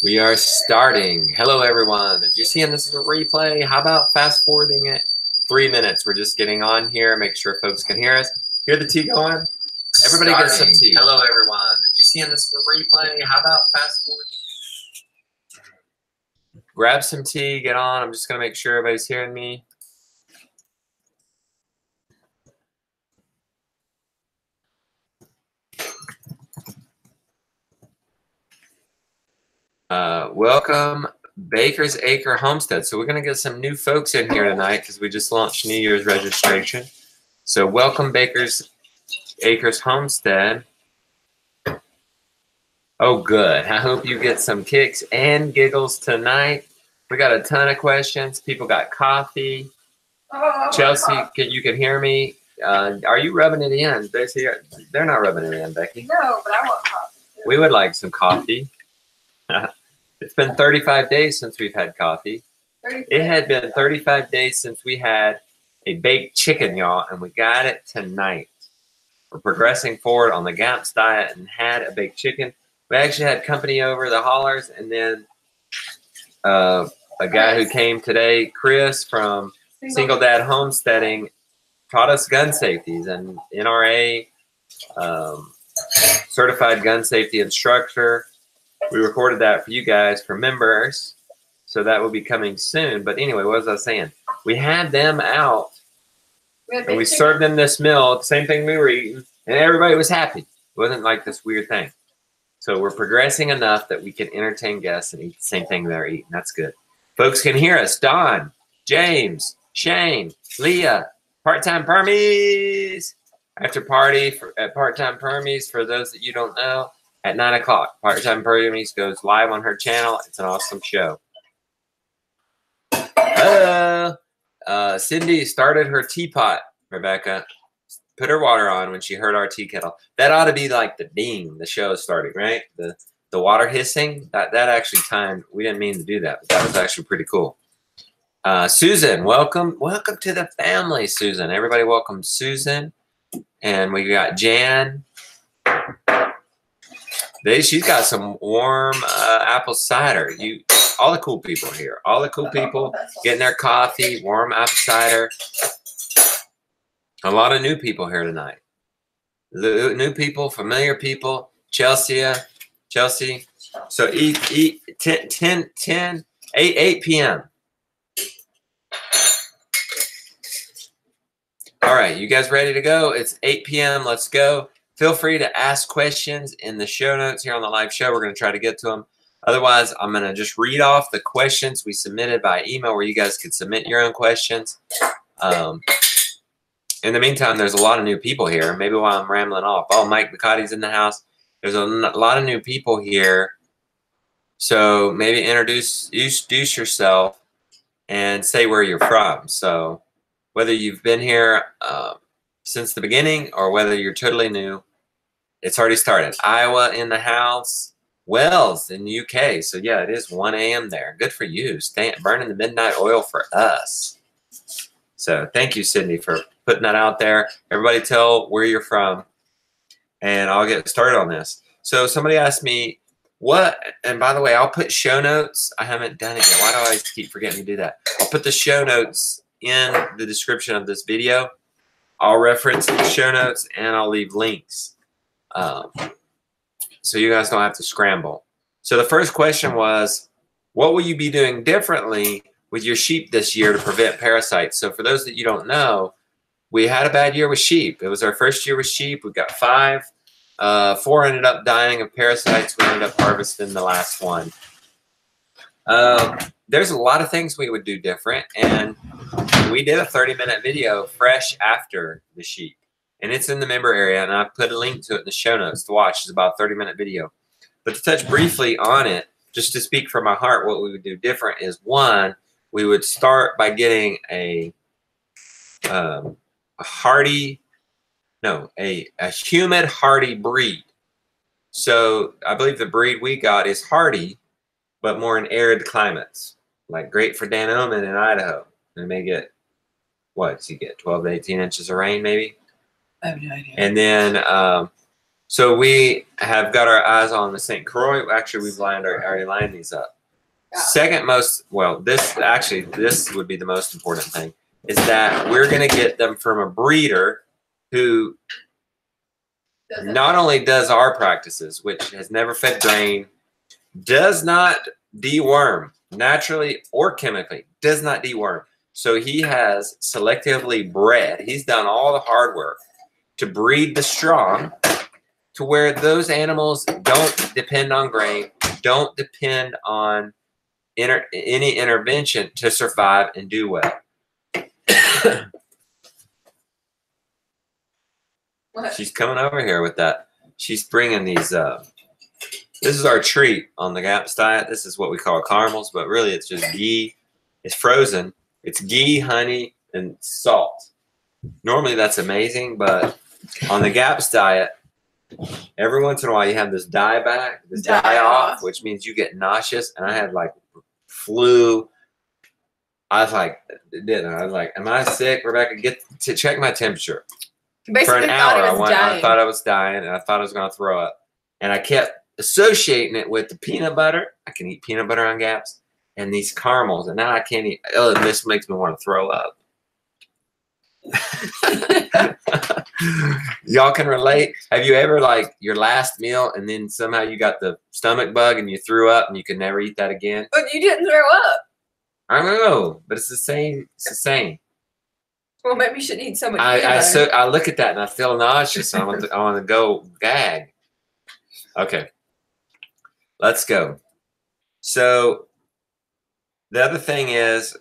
We are starting. Hello, everyone. If you're seeing this as a replay, how about fast forwarding it 3 minutes? We're just getting on here. Make sure folks can hear us. Hear the tea going? Everybody get some tea. Hello, everyone. If you're seeing this as a replay, how about fast forwarding? Grab some tea. Get on. I'm just going to make sure everybody's hearing me. Welcome, Baker's Acre Homestead. So we're going to get some new folks in here tonight because we just launched New Year's registration. So welcome, Baker's Acres Homestead. Oh, good. I hope you get some kicks and giggles tonight. We got a ton of questions. People got coffee. Chelsea, you can hear me. Are you rubbing it in? They're not rubbing it in, Becky. No, but I want coffee. We would like some coffee. It's been 35 days since we've had coffee. It had been 35 days since we had a baked chicken, y'all, and we got it tonight. We're progressing forward on the GAMS diet and had a baked chicken. We actually had company over, the Hollers, and then a guy who came today, Chris from Single Dad Homesteading, taught us gun safeties, and NRA certified gun safety instructor. We recorded that for you guys, for members, so that will be coming soon. But anyway, what was I saying? We had them out, and we served them this meal, the same thing we were eating, and everybody was happy. It wasn't like this weird thing. So we're progressing enough that we can entertain guests and eat the same thing they're eating. That's good. Folks can hear us. Don, James, Shane, Leah, Part-Time Permies. After party at Part-Time Permies, for those that you don't know, at 9 o'clock. Part-Time Permies goes live on her channel. It's an awesome show. Cindy started her teapot, Rebecca. Put her water on when she heard our tea kettle. That ought to be like the ding, the show is starting, right? The water hissing. That actually timed. We didn't mean to do that, but that was actually pretty cool. Susan, welcome. Welcome to the family, Susan. Everybody welcome Susan. And we got Jan. She's got some warm apple cider. All the cool people here. All the cool people getting their coffee, warm apple cider. A lot of new people here tonight. New people, familiar people. Chelsea. So eat 8 p.m. All right, you guys ready to go? It's 8 p.m. Let's go. Feel free to ask questions in the show notes here on the live show. We're going to try to get to them. Otherwise, I'm going to just read off the questions we submitted by email where you guys could submit your own questions. In the meantime, there's a lot of new people here. Maybe while I'm rambling off. Oh, Mike McCarty's in the house. There's a lot of new people here. So maybe introduce yourself and say where you're from. So whether you've been here since the beginning or whether you're totally new, it's already started. Iowa in the house. Wells in the UK. So yeah, it is 1 a.m. there. Good for you. Burning the midnight oil for us. So thank you, Sydney, for putting that out there. Everybody tell where you're from, and I'll get started on this. So somebody asked me what, and by the way, I'll put show notes. I haven't done it yet. Why do I always keep forgetting to do that? I'll put the show notes in the description of this video. I'll reference the show notes, and I'll leave links. So you guys don't have to scramble. So the first question was, what will you be doing differently with your sheep this year to prevent parasites? So for those that you don't know, we had a bad year with sheep. It was our first year with sheep. We got 5. 4 ended up dying of parasites. We ended up harvesting the last one. There's a lot of things we would do different. And we did a 30-minute video fresh after the sheep. And it's in the member area, and I put a link to it in the show notes to watch. It's about a 30-minute video. But to touch briefly on it, just to speak from my heart, what we would do different is, one, we would start by getting a humid hardy breed. So I believe the breed we got is hardy, but more in arid climates, like great for Dan Oman in Idaho. They may get, what does he get, 12 to 18 inches of rain maybe? I have no idea. And then So we have got our eyes on the St. Croix. Actually, we've already lined these up. Yeah. Second most, well, this would be the most important thing, is that we're going to get them from a breeder who not only does our practices, which has never fed grain, does not deworm naturally or chemically, does not deworm. So he has selectively bred. He's done all the hard work to breed the strong to where those animals don't depend on grain, don't depend on any intervention to survive and do well. What? She's coming over here with that. She's bringing these. This is our treat on the GAPS diet. This is what we call caramels, but really it's just ghee. It's frozen. It's ghee, honey, and salt. Normally that's amazing, but on the GAPS diet, every once in a while you have this die off, which means you get nauseous. And I had like flu. I was like, am I sick, Rebecca? Get to check my temperature. Basically For an hour, I thought I was dying, and I thought I was going to throw up. And I kept associating it with the peanut butter. I can eat peanut butter on GAPS, and these caramels, and now I can't eat. Oh, this makes me want to throw up. Y'all can relate. Have you ever, like, your last meal, and then somehow you got the stomach bug, and you threw up, and you can never eat that again? But you didn't throw up. I don't know, but it's the same. It's the same. Well, maybe you shouldn't eat so much peanut butter. So I look at that and I feel nauseous. I want to go gag. Okay, let's go. So the other thing is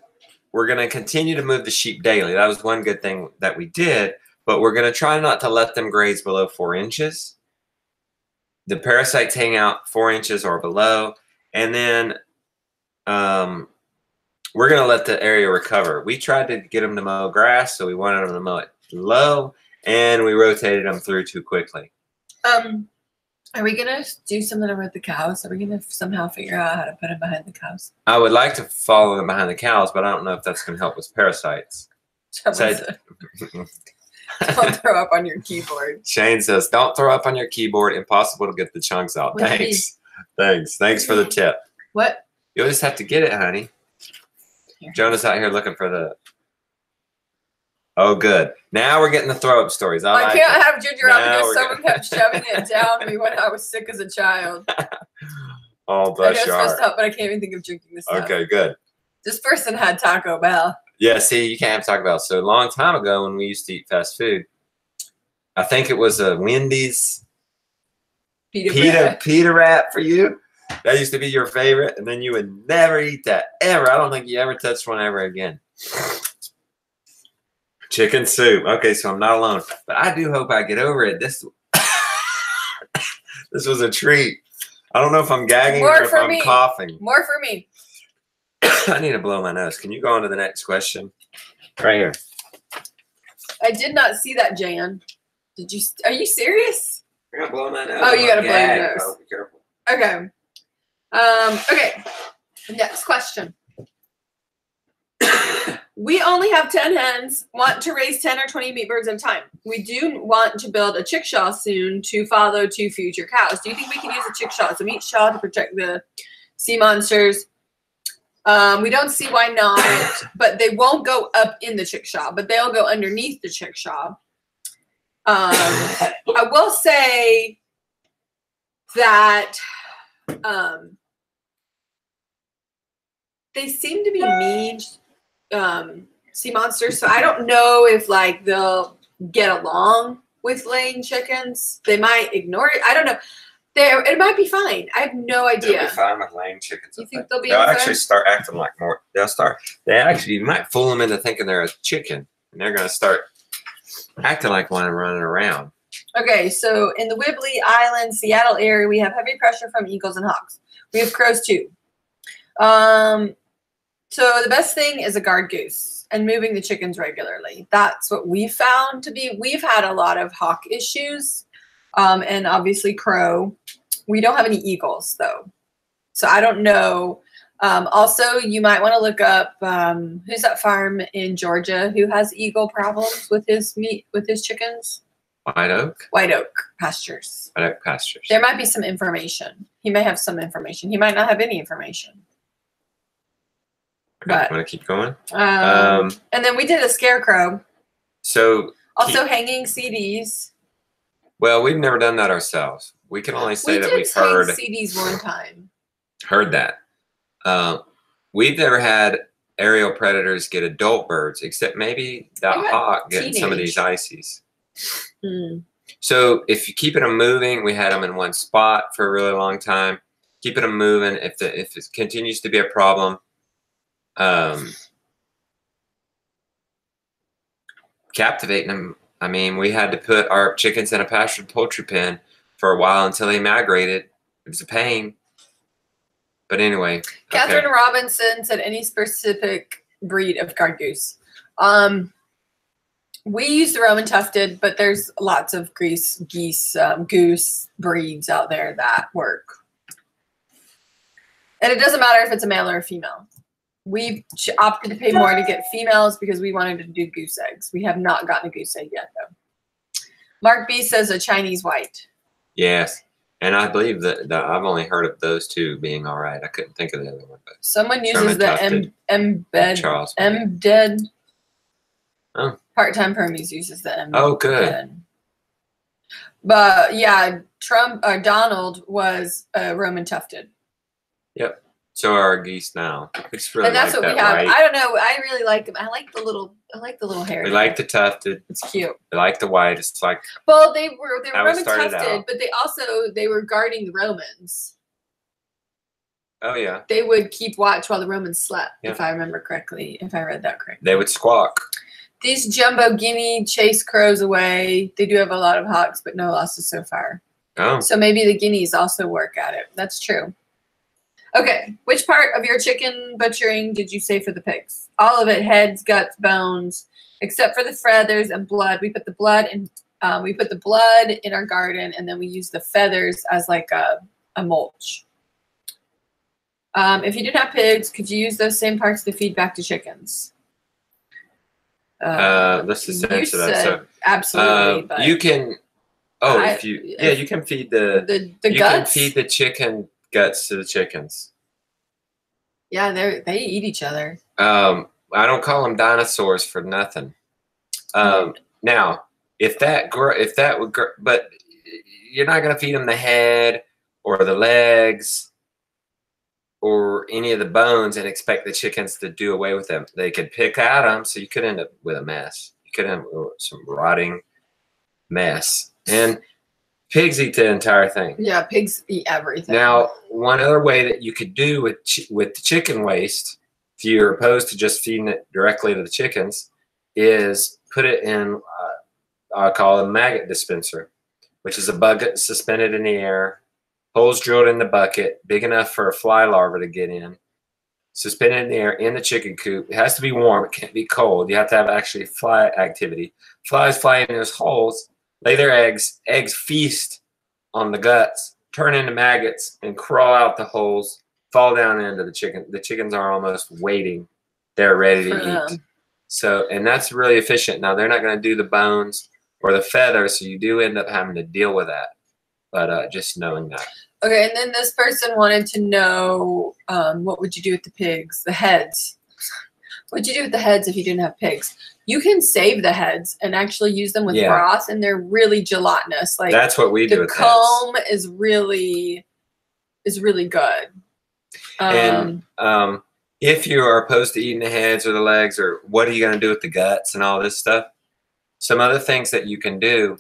we're going to continue to move the sheep daily. That was one good thing that we did, but we're going to try not to let them graze below 4 inches. The parasites hang out 4 inches or below, and then we're going to let the area recover. We tried to get them to mow grass, so we wanted them to mow it low, and we rotated them through too quickly. Are we going to do something with the cows? Are we going to somehow figure out how to put them behind the cows? I would like to follow them behind the cows, but I don't know if that's going to help with parasites. Don't throw up on your keyboard. Shane says, don't throw up on your keyboard. Impossible to get the chunks out. Thanks. Thanks for the tip. What? You'll just have to get it, honey. Here. Jonah's out here looking for the... Oh, good. Now we're getting the throw-up stories. I can't have ginger ale because someone kept shoving it down me when I was sick as a child. Oh, bless your heart. Up, but I can't even think of drinking this stuff. Okay, good. This person had Taco Bell. Yeah, see, you can't have Taco Bell. So a long time ago when we used to eat fast food, I think it was a Wendy's pita wrap for you. That used to be your favorite, and then you would never eat that, ever. I don't think you ever touched one ever again. Chicken soup. Okay, so I'm not alone. But I do hope I get over it. This was a treat. I don't know if I'm gagging or if I'm coughing. More for me. I need to blow my nose. Can you go on to the next question? Right here. I did not see that, Jan. Did you? Are you serious? I gotta blow my nose. Oh, you gotta blow your nose. Oh, be careful. Okay. Okay. Next question. We only have 10 hens, want to raise 10 or 20 meat birds at a time. We do want to build a chickshaw soon to follow 2 future cows. Do you think we can use a chickshaw as a meat shaw to protect the sea monsters? We don't see why not, but they won't go up in the chickshaw, but they'll go underneath the chickshaw. I will say that they seem to be mean sea monsters, so I don't know if like they'll get along with laying chickens. They might ignore it. I don't know. It might be fine. I have no idea. They'll be fine with laying chickens. You think they'll be? They'll actually start acting like more. You might fool them into thinking they're a chicken, and they're going to start acting like one and running around. Okay, so in the Whidbey Island, Seattle area, we have heavy pressure from eagles and hawks. We have crows too. So the best thing is a guard goose and moving the chickens regularly. That's what we found to be. We've had a lot of hawk issues, and obviously crow. We don't have any eagles though, so I don't know. Also, you might want to look up who's that farm in Georgia who has eagle problems with his chickens. White Oak? White Oak Pastures. White Oak Pastures. There might be some information. He may have some information. He might not have any information. Okay, But, want to keep going? And then we did a scarecrow. So Also hanging CDs. Well, we've never done that ourselves. We can only say that we've heard CDs one time. Heard that. We've never had aerial predators get adult birds, except maybe the hawk getting some of these ices. Mm. So if you keep them moving, we had them in one spot for a really long time. Keeping them moving. If it continues to be a problem, captivating them. I mean, we had to put our chickens in a pastured poultry pen for a while until they migrated. It was a pain. But anyway. Catherine Robinson said any specific breed of guard goose. We use the Roman tufted, but there's lots of goose breeds out there that work. And it doesn't matter if it's a male or a female. We opted to pay more to get females because we wanted to do goose eggs. We have not gotten a goose egg yet, though. Mark B says a Chinese white. Yes. And I believe that I've only heard of those two being all right. I couldn't think of the other one. But someone uses the MDED. Oh. Part-time Permies uses the MDED. Oh, good. But yeah, Donald was Roman tufted. Yep. So are our geese now. It's really and that's like what we have. White. I don't know. I really like them. I like the little hair. We like the tufted. It's cute. We like the white. It's like. Well, they were Roman tufted, out. but they were guarding the Romans. Oh yeah. They would keep watch while the Romans slept, if I remember correctly. If I read that correctly. They would squawk. These jumbo guinea chase crows away. They do have a lot of hawks, but no losses so far. Oh. So maybe the guineas also work at it. That's true. Okay, which part of your chicken butchering did you say for the pigs? All of it: heads, guts, bones, except for the feathers and blood. We put the blood in. We put the blood in our garden, and then we use the feathers as like a mulch. If you didn't have pigs, could you use those same parts to feed back to chickens? Let's just answer that. So absolutely, but you can. Oh, you can feed the guts. You can feed the chicken guts to the chickens. Yeah, they eat each other. I don't call them dinosaurs for nothing. Now, if that would, but you're not gonna feed them the head or the legs or any of the bones and expect the chickens to do away with them. They could pick at them, so you could end up with a mess. You could end up with some rotting mess. And pigs eat the entire thing. Yeah, pigs eat everything. Now, one other way that you could do with the chicken waste, if you're opposed to just feeding it directly to the chickens, is put it in, I'll call it a maggot dispenser, which is a bucket suspended in the air, holes drilled in the bucket, big enough for a fly larva to get in, suspended in the air in the chicken coop. It has to be warm. It can't be cold. You have to have actually fly activity. Flies fly in those holes, lay their eggs. Eggs feast on the guts, turn into maggots, and crawl out the holes, fall down into the chicken. The chickens are almost waiting. They're ready to eat. So, and that's really efficient. Now, they're not going to do the bones or the feathers, so you do end up having to deal with that. But just knowing that. Okay, and then this person wanted to know what would you do with the pigs, the heads? What would you do with the heads if you didn't have pigs? You can save the heads and actually use them with broth, and they're really gelatinous. Like that's what we do. The comb is really good. And if you are opposed to eating the heads or the legs, or what are you going to do with the guts and all this stuff? Some other things that you can do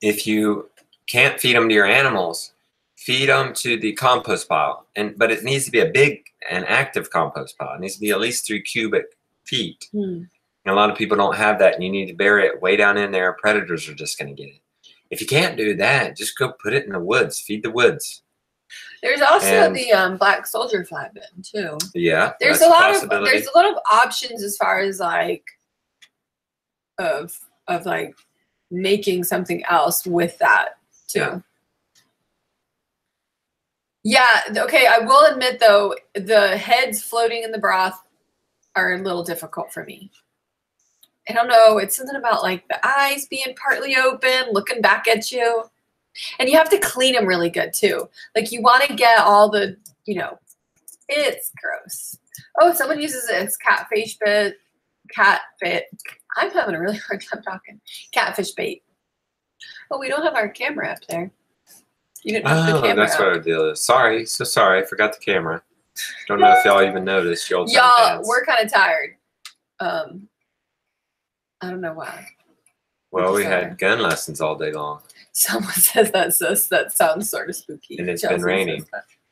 if you can't feed them to your animals, feed them to the compost pile. But it needs to be a big and active compost pile. It needs to be at least 3 cubic feet. And a lot of people don't have that, and you need to bury it way down in there. Predators are just going to get it. If you can't do that, just go put it in the woods. Feed the woods. There's also the black soldier flatbin too. Yeah, there's a lot of options as far as like of like making something else with that too. Yeah. Okay. I will admit though, the heads floating in the broth are a little difficult for me. I don't know. It's something about like the eyes being partly open, looking back at you. And you have to clean them really good too. Like you want to get all the, it's gross. Oh, someone uses it as catfish bait. I'm having a really hard time talking. Catfish bait. Oh, we don't have our camera up there. You didn't have the camera that's up. what our deal is. Sorry. So sorry. I forgot the camera. Don't know if y'all even noticed. Y'all, we're kind of tired. I don't know why. Well, we had gun lessons all day long. Someone says that sounds sort of spooky. And it's been raining.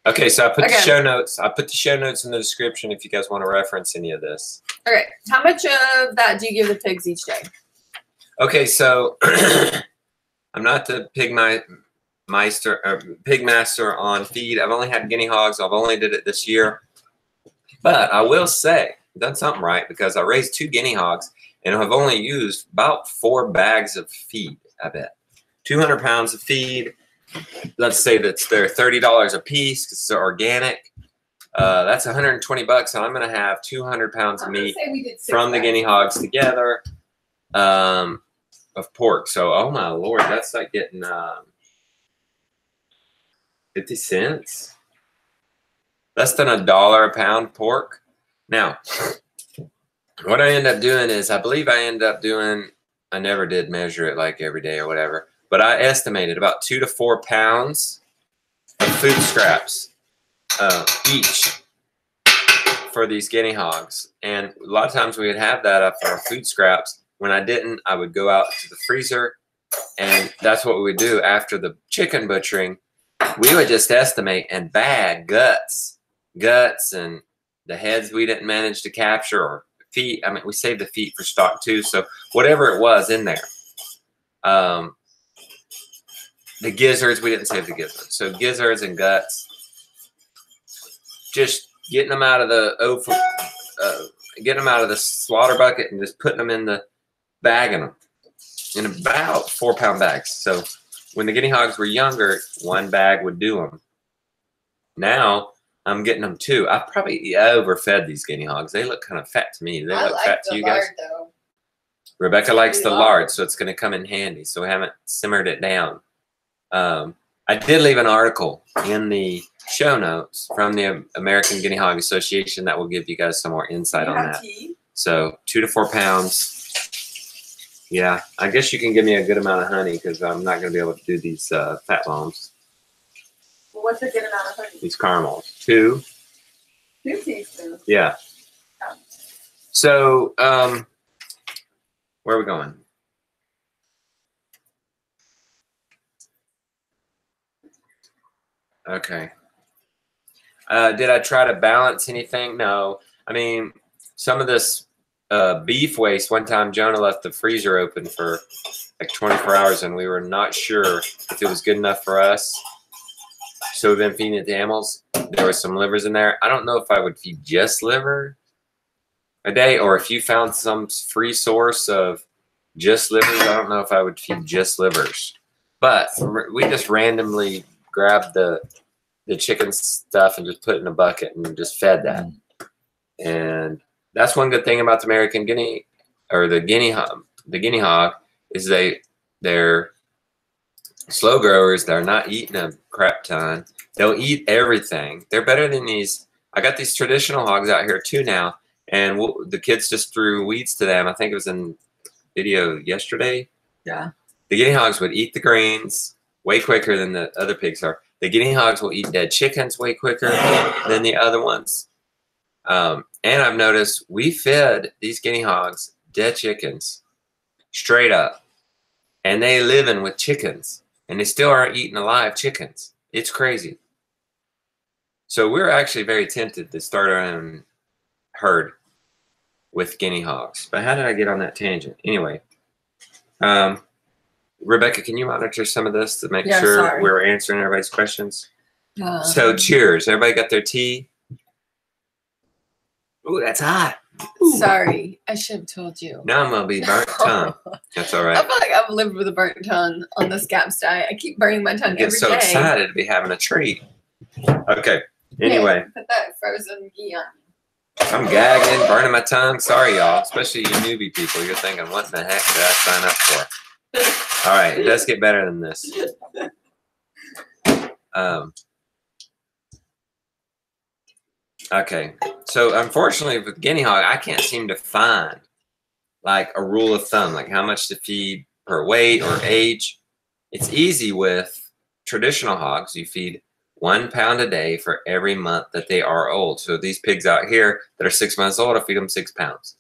Okay, so I put the show notes. I put the show notes in the description if you guys want to reference any of this. Okay, how much of that do you give the pigs each day? Okay, so I'm not the pig master on feed. I've only had guinea hogs. I've only did it this year. But I will say, I've done something right because I raised 2 guinea hogs and I've only used about 4 bags of feed, I bet. 200 pounds of feed. Let's say that's they're $30 a piece because they're organic. That's $120, and I'm going to have 200 pounds of meat from the guinea hogs together of pork. So, oh my Lord, that's like getting 50 cents. Less than $1 a pound pork. Now, what I end up doing is I believe I end up doing, I never did measure it like every day or whatever, but I estimated about 2 to 4 pounds of food scraps each for these guinea hogs. And a lot of times we would have that up for our food scraps. When I didn't, I would go out to the freezer, and that's what we would do after the chicken butchering. We would just estimate and bag guts and the heads we didn't manage to capture, or feet. I mean, we saved the feet for stock too. So whatever it was in there. The gizzards, we didn't save the gizzards. So gizzards and guts, just getting them out of the slaughter bucket and just putting them in the bagging them in about 4-pound bags. So when the guinea hogs were younger, 1 bag would do them. Now I'm getting them 2. I probably overfed these guinea hogs. They look kind of fat to me. They look fat to you guys. Though. Rebecca likes the lard, so it's going to come in handy. So we haven't simmered it down. I did leave an article in the show notes from the American Guinea Hog Association that will give you guys some more insight on that. So 2 to 4 pounds. Yeah, I guess you can give me a good amount of honey because I'm not going to be able to do these fat bombs. Well, what's a good amount of honey? These caramels. 2. 2 teaspoons. Yeah. Oh. So, where are we going? Okay. Did I try to balance anything? No. I mean, some of this beef waste, one time Jonah left the freezer open for like 24 hours and we were not sure if it was good enough for us. So we've been feeding it to animals. There was some livers in there. I don't know if I would feed just liver a day, or if you found some free source of just livers, I don't know if I would feed just livers. But we just randomly grabbed the chicken stuff and just put it in a bucket and just fed that. And that's one good thing about the American guinea, or the guinea hog, is they're slow growers. They're not eating a crap ton. They'll eat everything. They're better than these. I got these traditional hogs out here too now, and the kids just threw weeds to them. I think it was in video yesterday. Yeah. The guinea hogs would eat the greens way quicker than the other pigs are. The guinea hogs will eat dead chickens way quicker than the other ones. And I've noticed we fed these guinea hogs dead chickens straight up. And they living with chickens. And they still aren't eating alive chickens. It's crazy. So we're actually very tempted to start our own herd with guinea hogs. But how did I get on that tangent? Anyway. Rebecca, can you monitor some of this to make sure we're answering everybody's questions? So cheers. Everybody got their tea? Ooh, that's hot. Ooh. Sorry, I should have told you. Now I'm going to be burnt tongue. That's all right. I feel like I've lived with a burnt tongue on this GAPS diet. I keep burning my tongue every day. I get so excited to be having a treat. Okay, anyway. Put that frozen ghee on. I'm gagging, burning my tongue. Sorry, y'all, especially you newbie people. You're thinking, what the heck did I sign up for? All right, it does get better than this. Okay, so unfortunately with guinea hog, I can't seem to find like a rule of thumb, like how much to feed per weight or age. It's easy with traditional hogs. You feed 1 pound a day for every month that they are old. So these pigs out here that are 6 months old, I feed them 6 pounds.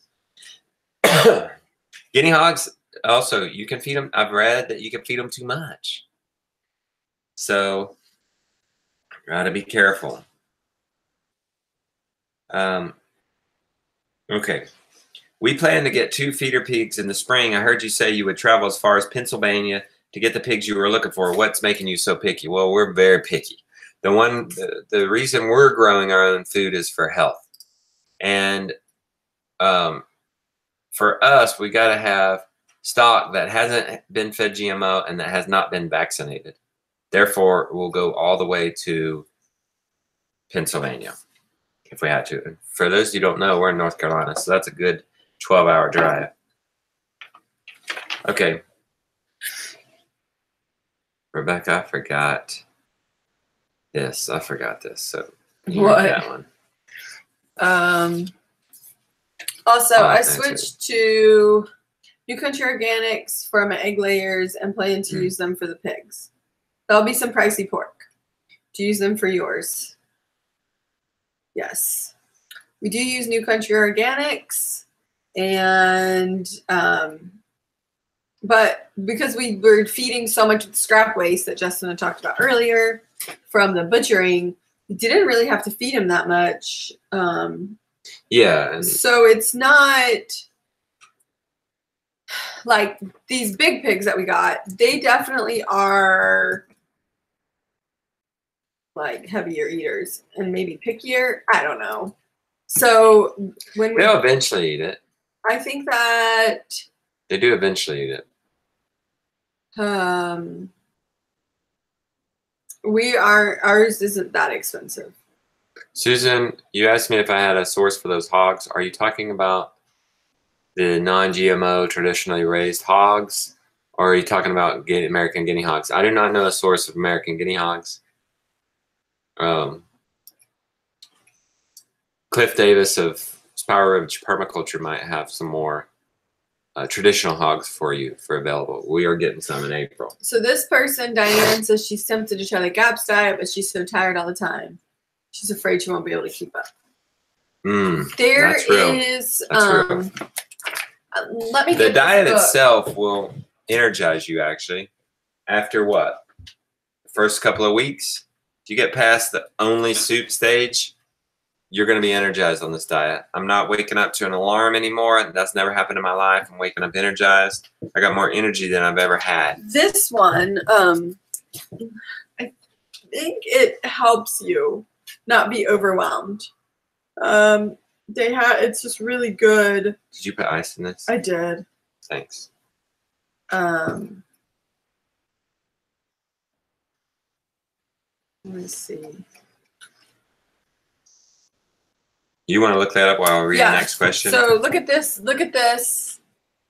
Guinea hogs, also, you can feed them. I've read that you can feed them too much. So, gotta be careful. Okay. We plan to get 2 feeder pigs in the spring. I heard you say you would travel as far as Pennsylvania to get the pigs you were looking for. What's making you so picky? Well, we're very picky. The reason we're growing our own food is for health. And for us, we got to have stock that hasn't been fed GMO and that has not been vaccinated. Therefore, we'll go all the way to Pennsylvania if we had to. And for those who don't know, we're in North Carolina, so that's a good 12-hour drive. Okay. Rebecca, I forgot this. I forgot this. So you read that one. Also, I switched to New Country Organics for my egg layers and plan to use them for the pigs. There'll be some pricey pork to use them for yours. Yes. We do use New Country Organics, and but because we were feeding so much scrap waste that Justin had talked about earlier from the butchering, we didn't really have to feed him that much. Yeah. So it's not like these big pigs that we got. They definitely are like heavier eaters and maybe pickier. I don't know. So when they'll eventually eat it. I think that they do eventually eat it. Ours isn't that expensive. Susan, you asked me if I had a source for those hogs. Are you talking about the non-GMO traditionally raised hogs, or are you talking about American guinea hogs? I do not know a source of American guinea hogs. Cliff Davis of Power Ridge Permaculture might have some more traditional hogs for you for available. We are getting some in April. So this person, Diane, says she's tempted to try the GAPS diet, but she's so tired all the time. She's afraid she won't be able to keep up. There is, let me. The diet itself will energize you. Actually, after what? The first couple of weeks, if you get past the only soup stage, you're going to be energized on this diet. I'm not waking up to an alarm anymore. That's never happened in my life. I'm waking up energized. I got more energy than I've ever had. This one, I think it helps you not be overwhelmed. It's just really good. Did you put ice in this? I did. Thanks. Let me see. You want to look that up while I read the next question? So look at this. Look at this.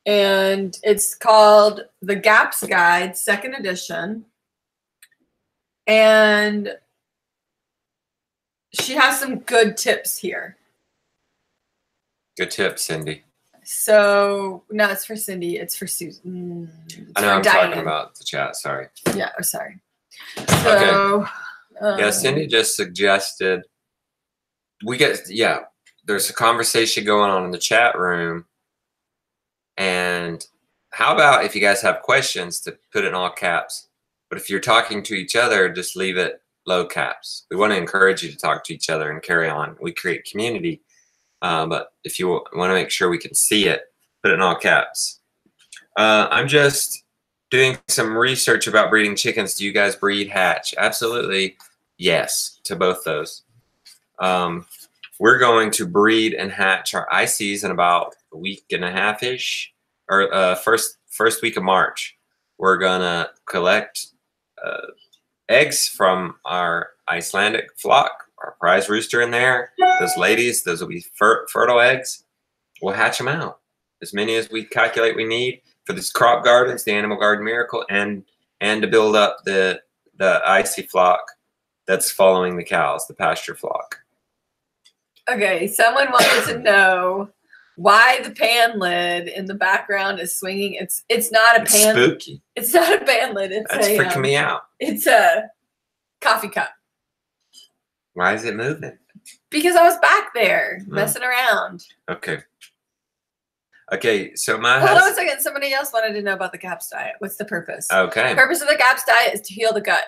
And it's called The GAPS Guide, 2nd edition. And she has some good tips here. Good tips, Cindy. So, no, it's for Cindy. It's for Susan. I know, I'm talking about the chat. Sorry. Yeah, sorry. So, okay. Cindy just suggested there's a conversation going on in the chat room. And how about if you guys have questions to put it in all caps, but if you're talking to each other, just leave it low caps. We want to encourage you to talk to each other and carry on. We create community, but if you want to make sure we can see it, put it in all caps. I'm just doing some research about breeding chickens. Do you guys breed hatch? Absolutely, yes, to both those. We're going to breed and hatch our ICs in about a week and a half-ish, or first week of March. We're gonna collect eggs from our Icelandic flock, our prize rooster in there. Those ladies, those will be fertile eggs. We'll hatch them out. As many as we calculate we need for this crop gardens, the Animal Garden Miracle, and to build up the icy flock that's following the cows, the pasture flock. Okay, someone wanted to know why the pan lid in the background is swinging. It's not a pan. Spooky. It's not a pan lid. That's freaking me out. It's a coffee cup. Why is it moving? Because I was back there messing around. Okay. Okay, so my Hold on a second. Somebody else wanted to know about the GAPS diet. What's the purpose? Okay. The purpose of the GAPS diet is to heal the gut.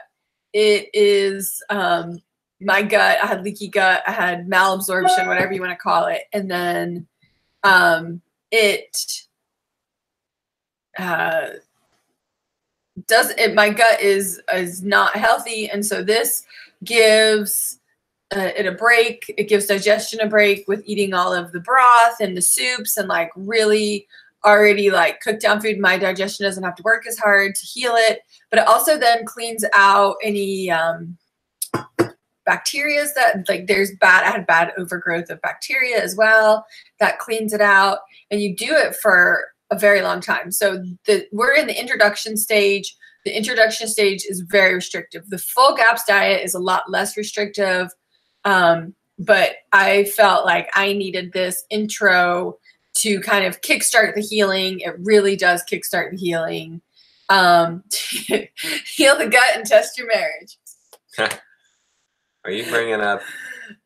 It is my gut. I had leaky gut. I had malabsorption, whatever you want to call it. And then my gut is not healthy. And so this gives it a break. It gives digestion a break with eating all of the broth and the soups and like really already like cooked down food. My digestion doesn't have to work as hard to heal it, but it also then cleans out any bacteria that like I had bad overgrowth of bacteria as well. That cleans it out, and you do it for a very long time. So we're in the introduction stage. The introduction stage is very restrictive. The full GAPS diet is a lot less restrictive. But I felt like I needed this intro to kind of kickstart the healing. It really does kickstart the healing. Heal the gut and test your marriage. Are you bringing up?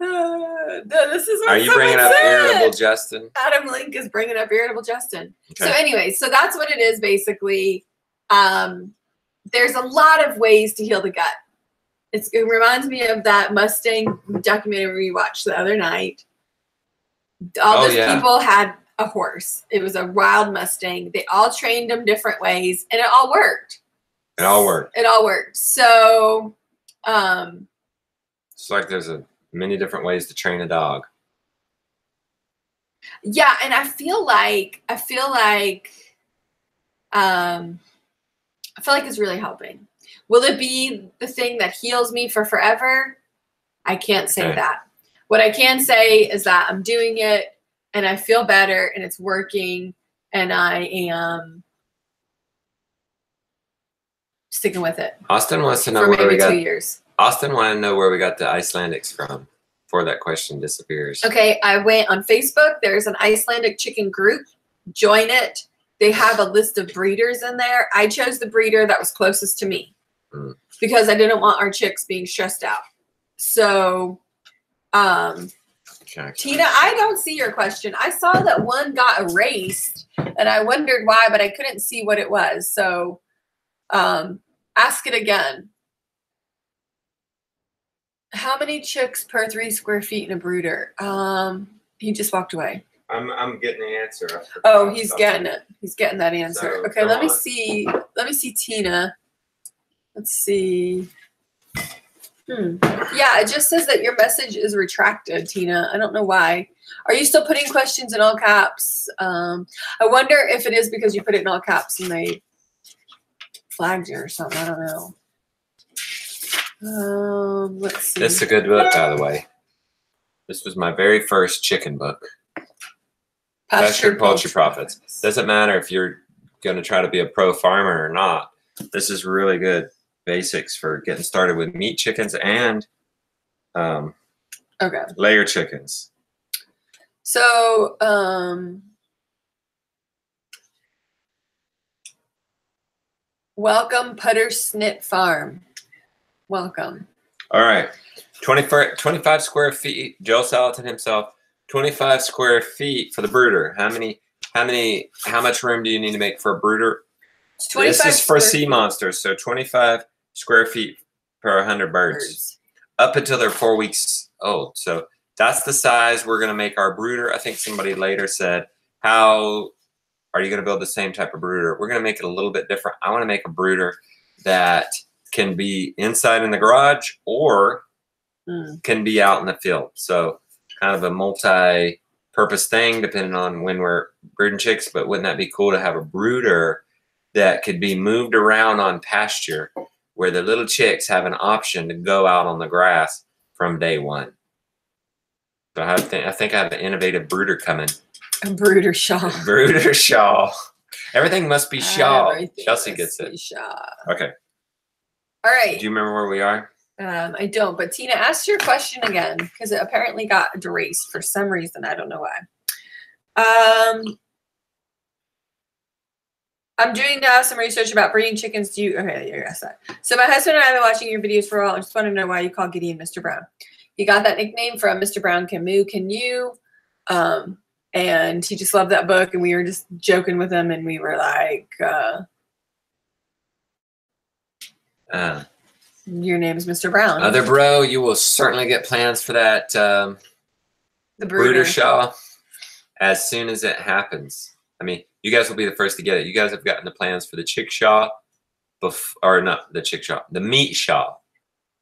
No, this is what Are you bringing up Irritable Justin? Adam Link is bringing up Irritable Justin. Okay. So anyway, so that's what it is basically. There's a lot of ways to heal the gut. It reminds me of that Mustang documentary we watched the other night. All those people had a horse. It was a wild Mustang. They all trained them different ways, and it all worked. It all worked. It all worked. So, it's like there's many different ways to train a dog. Yeah, and I feel like it's really helping. Will it be the thing that heals me for forever? I can't say that. What I can say is that I'm doing it and I feel better and it's working and I am sticking with it. Austin wants to know for where maybe we got 2 years. Austin wanted to know where we got the Icelandics from before that question disappears. Okay, I went on Facebook. There's an Icelandic chicken group. Join it. They have a list of breeders in there. I chose the breeder that was closest to me because I didn't want our chicks being stressed out. So, Tina, I don't see your question. I saw that one got erased, and I wondered why, but I couldn't see what it was. So, ask it again. How many chicks per 3 square feet in a brooder? He just walked away. I'm getting the answer. Oh, he's getting it. He's getting that answer. So, okay, let me see. Let me see Tina. Let's see. Yeah, it just says that your message is retracted, Tina. I don't know why. Are you still putting questions in all caps? I wonder if it is because you put it in all caps and they flagged you or something. I don't know. Let's see. This is a good book, by the way. This was my very first chicken book. Pasture Poultry Profits. Doesn't matter if you're going to try to be a pro farmer or not. This is really good basics for getting started with meat chickens and layer chickens. So, welcome Putter Snit Farm. Welcome. All right. 25 square feet. Joe Salatin himself. 25 square feet for the brooder. How much room do you need to make for a brooder? This is for sea monsters. So 25 square feet per 100 birds. Up until they're 4 weeks old. So that's the size we're going to make our brooder. I think somebody later said, how are you going to build the same type of brooder? We're going to make it a little bit different. I want to make a brooder that can be inside in the garage or can be out in the field. So kind of a multi-purpose thing depending on when we're brooding chicks. But wouldn't that be cool to have a brooder that could be moved around on pasture where the little chicks have an option to go out on the grass from day one? So I think I have an innovative brooder coming. A brooder shawl. Brooder shawl. Everything must be shawl. Everything Chelsea must gets be it. shawl. Okay. All right. Do you remember where we are? I don't, but Tina, ask your question again because it apparently got erased for some reason. I don't know why. I'm doing now some research about breeding chickens. Do you? Okay, you asked that. So my husband and I have been watching your videos for a while. I just want to know why you call Gideon Mr. Brown. He got that nickname from Mr. Brown Can Moo, Can You? And he just loved that book, and we were just joking with him, and we were like, your name is Mr. Brown. Other bro, you will certainly get plans for that the brooder shawl as soon as it happens. I mean, you guys will be the first to get it. You guys have gotten the plans for the chick shawl, or not the chick shawl, the meat shawl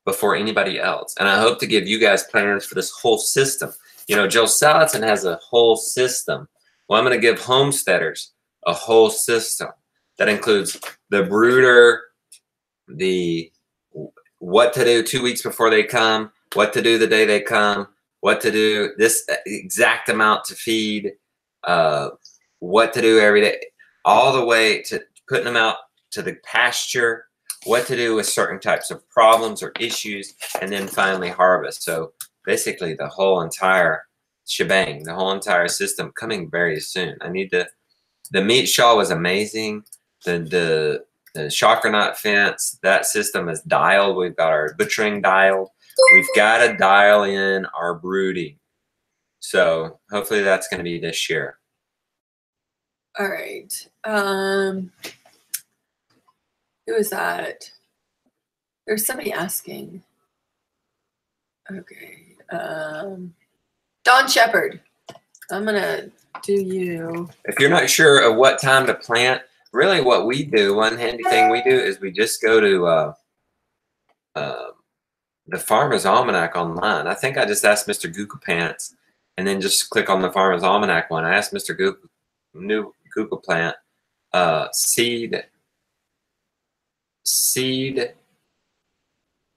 before anybody else. And I hope to give you guys plans for this whole system. You know, Joe Salatin has a whole system. Well, I'm going to give homesteaders a whole system that includes the brooder, the what to do 2 weeks before they come, what to do the day they come, what to do, this exact amount to feed, what to do every day, all the way to putting them out to the pasture, what to do with certain types of problems or issues, and then finally harvest. So basically the whole entire shebang, the whole entire system coming very soon. I need to, the meat shawl was amazing. The shocker knot fence, that system is dialed. We've got our butchering dialed. We've got to dial in our brooding. So hopefully that's going to be this year. All right. Who is that? There's somebody asking. Okay. Don Shepard. I'm going to do you. If you're not sure of what time to plant, really what we do, one handy thing we do is we just go to the Farmer's Almanac online. I think I just asked Mr. Google Pants and then just click on the Farmer's Almanac one. I asked Mr. Google, new Google Plant, seed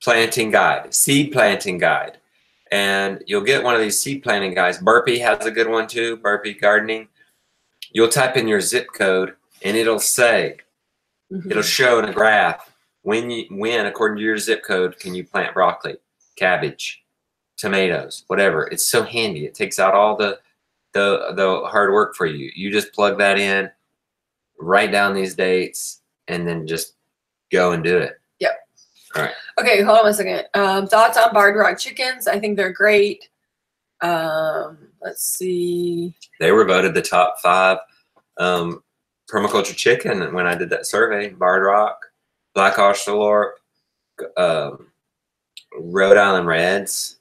planting guide. And you'll get one of these seed planting guides. Burpee has a good one too, Burpee Gardening. You'll type in your zip code and it'll say, it'll show in a graph when, according to your zip code, can you plant broccoli, cabbage, tomatoes, whatever. It's so handy. It takes out all the hard work for you. You just plug that in, write down these dates, and then just go and do it. Yep. All right. Okay, hold on a second. Thoughts on Barred Rock chickens? I think they're great. Let's see. They were voted the top 5 permaculture chicken when I did that survey. Barred Rock, Black Australorp, Rhode Island Reds.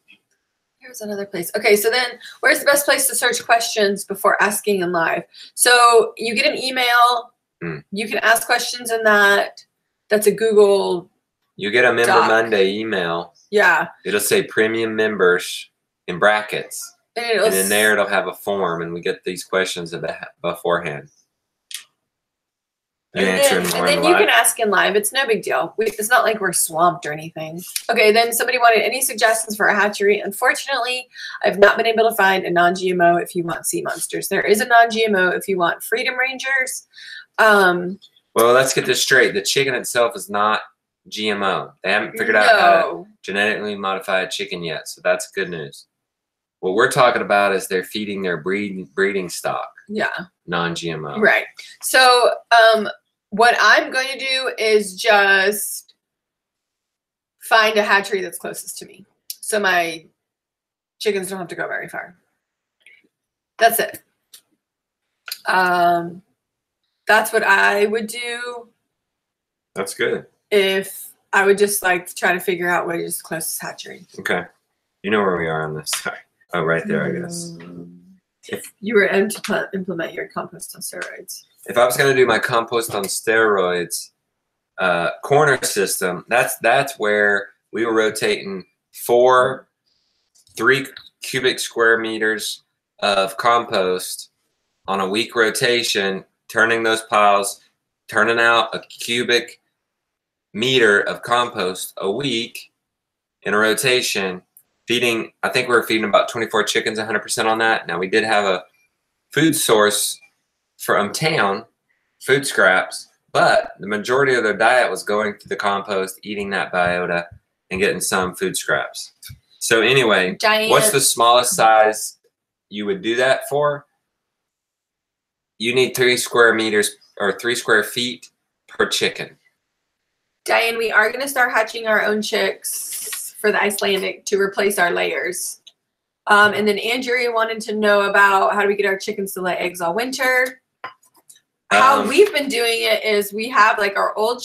Here's another place. Okay, so then where's the best place to search questions before asking in live? So you get an email. You can ask questions in that. That's a Google You get a Member Doc. Monday email. Yeah. It'll say premium members in brackets. And in there it'll have a form, and we get these questions beforehand. And then you can ask in live. It's no big deal. It's not like we're swamped or anything. Okay, then somebody wanted any suggestions for a hatchery. Unfortunately, I've not been able to find a non-GMO if you want sea monsters. There is a non-GMO if you want Freedom Rangers. Well, let's get this straight. The chicken itself is not GMO. They haven't figured out how to genetically modify a chicken yet, so that's good news. What we're talking about is they're feeding their breeding stock. Yeah. Non-GMO. Right. So what I'm going to do is just find a hatchery that's closest to me. So my chickens don't have to go very far. That's it. That's what I would do. That's good. If I would just like to try to figure out what is the closest hatchery. Okay. You know where we are on this. Sorry. Oh, right there, I guess. If you were to implement your compost on steroids. If I was going to do my compost on steroids corner system, that's where we were rotating 3 cubic square meters of compost on a week rotation, turning those piles, turning out a cubic meter of compost a week in a rotation, feeding. I think we were feeding about 24 chickens, 100% on that. Now we did have a food source from town, food scraps, but the majority of their diet was going to the compost, eating that biota, and getting some food scraps. So anyway, what's the smallest size you would do that for? You need 3 square meters or 3 square feet per chicken. Diane, we are going to start hatching our own chicks for the Icelandic to replace our layers. And then Andrea wanted to know about how do we get our chickens to lay eggs all winter. How we've been doing it is we have like our old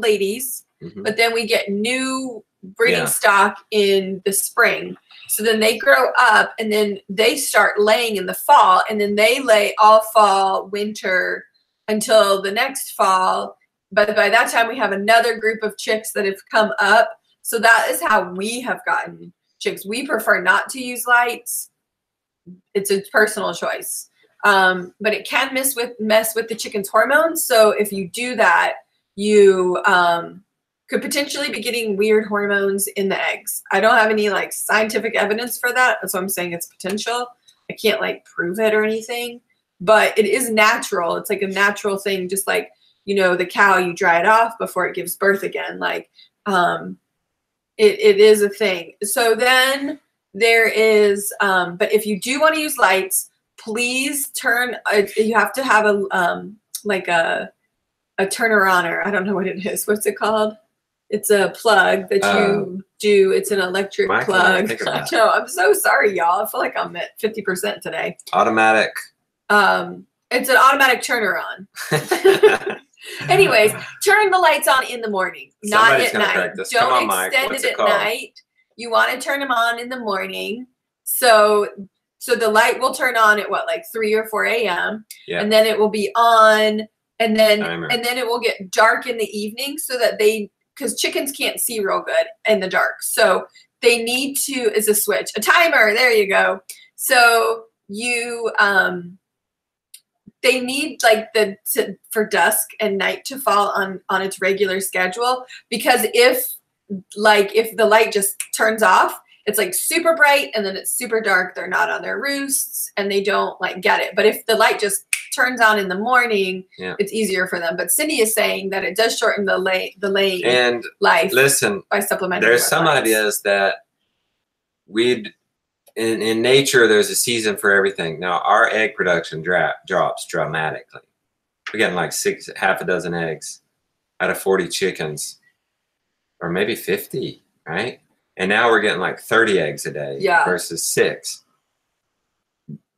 ladies, but then we get new breeding stock in the spring. So then they grow up and then they start laying in the fall, and then they lay all fall, winter until the next fall. But by that time we have another group of chicks that have come up. So that is how we have gotten chicks. We prefer not to use lights. It's a personal choice. But it can mess with the chicken's hormones. So if you do that, you could potentially be getting weird hormones in the eggs. I don't have any like scientific evidence for that. That's why I'm saying it's potential. I can't like prove it or anything, but it is natural. It's like a natural thing. Just like, you know, the cow, you dry it off before it gives birth again. Like, it is a thing. So then there is, but if you do want to use lights, please turn, you have to have a, like a turner oner. I don't know what it is. What's it called? It's a plug that you do. It's an electric plug. No, I'm so sorry, y'all. I feel like I'm at 50% today. Automatic. It's an automatic turner on. Anyways, turn the lights on in the morning, not at night. Don't extend it at night. You want to turn them on in the morning. So the light will turn on at what, like 3 or 4 a.m. Yeah. And then it will be on, and then it will get dark in the evening so that because chickens can't see real good in the dark. So they need to, is a switch, a timer. There you go. So you, they need like for dusk and night to fall on its regular schedule, because if the light just turns off, it's like super bright and then it's super dark. They're not on their roosts and they don't like get it. But if the light just turns on in the morning, it's easier for them. But Cindy is saying that it does shorten the laying and life. Listen, by supplementing. There's some lights. ideas that in nature there's a season for everything. Now our egg production drops dramatically. We're getting like half a dozen eggs out of 40 chickens, or maybe 50, right? And now we're getting like 30 eggs a day versus 6.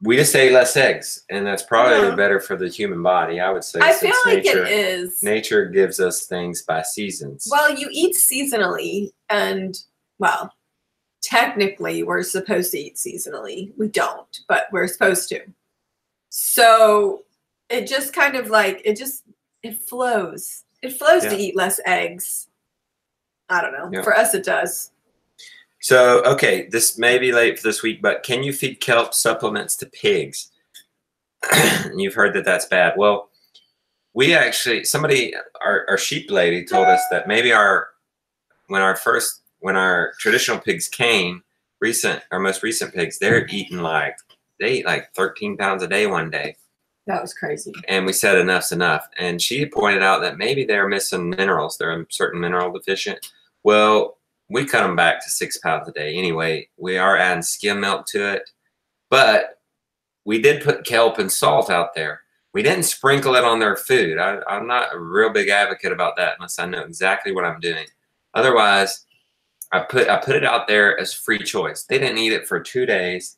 We just ate less eggs, and that's probably better for the human body, I would say. I feel like it is. Nature gives us things by seasons. Well, you eat seasonally, and, well, technically we're supposed to eat seasonally. We don't, but we're supposed to. So it just kind of like, it flows. It flows to eat less eggs. I don't know. For us, it does. So, okay, this may be late for this week, but can you feed kelp supplements to pigs? You've heard that that's bad. Well, we actually, our sheep lady told us that maybe when our traditional pigs came, our most recent pigs, they eat like 13 pounds a day one day. That was crazy. And we said enough's enough. And she pointed out that maybe they're missing minerals. They're certain mineral deficient. Well, we cut them back to 6 pounds a day. Anyway, we are adding skim milk to it. But we did put kelp and salt out there. We didn't sprinkle it on their food. I'm not a real big advocate about that unless I know exactly what I'm doing. Otherwise, I put it out there as free choice. They didn't eat it for 2 days.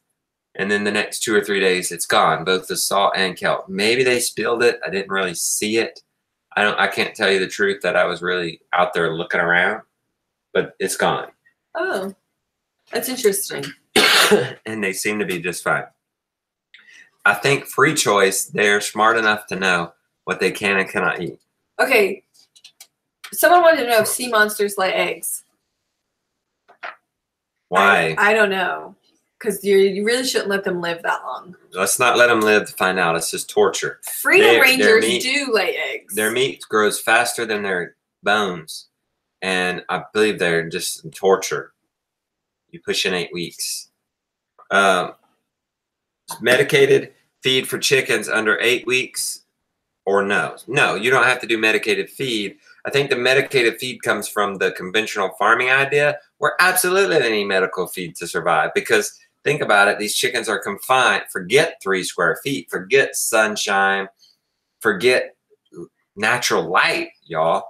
And then the next 2 or 3 days, it's gone, both the salt and kelp. Maybe they spilled it. I didn't really see it. I can't tell you the truth that I was really out there looking around. But it's gone. Oh, that's interesting. And they seem to be just fine. I think free choice, they're smart enough to know what they can and cannot eat. Okay. Someone wanted to know if sea monsters lay eggs. Why? I don't know. Because you really shouldn't let them live that long. Let's not let them live to find out. It's just torture. Freedom Rangers do lay eggs. Their meat grows faster than their bones. And I believe they're just torture. You push in 8 weeks. Medicated feed for chickens under 8 weeks or no? No, you don't have to do medicated feed. I think the medicated feed comes from the conventional farming idea where absolutely they need medical feed to survive, because think about it, these chickens are confined. Forget 3 square feet, forget sunshine, forget natural light, y'all.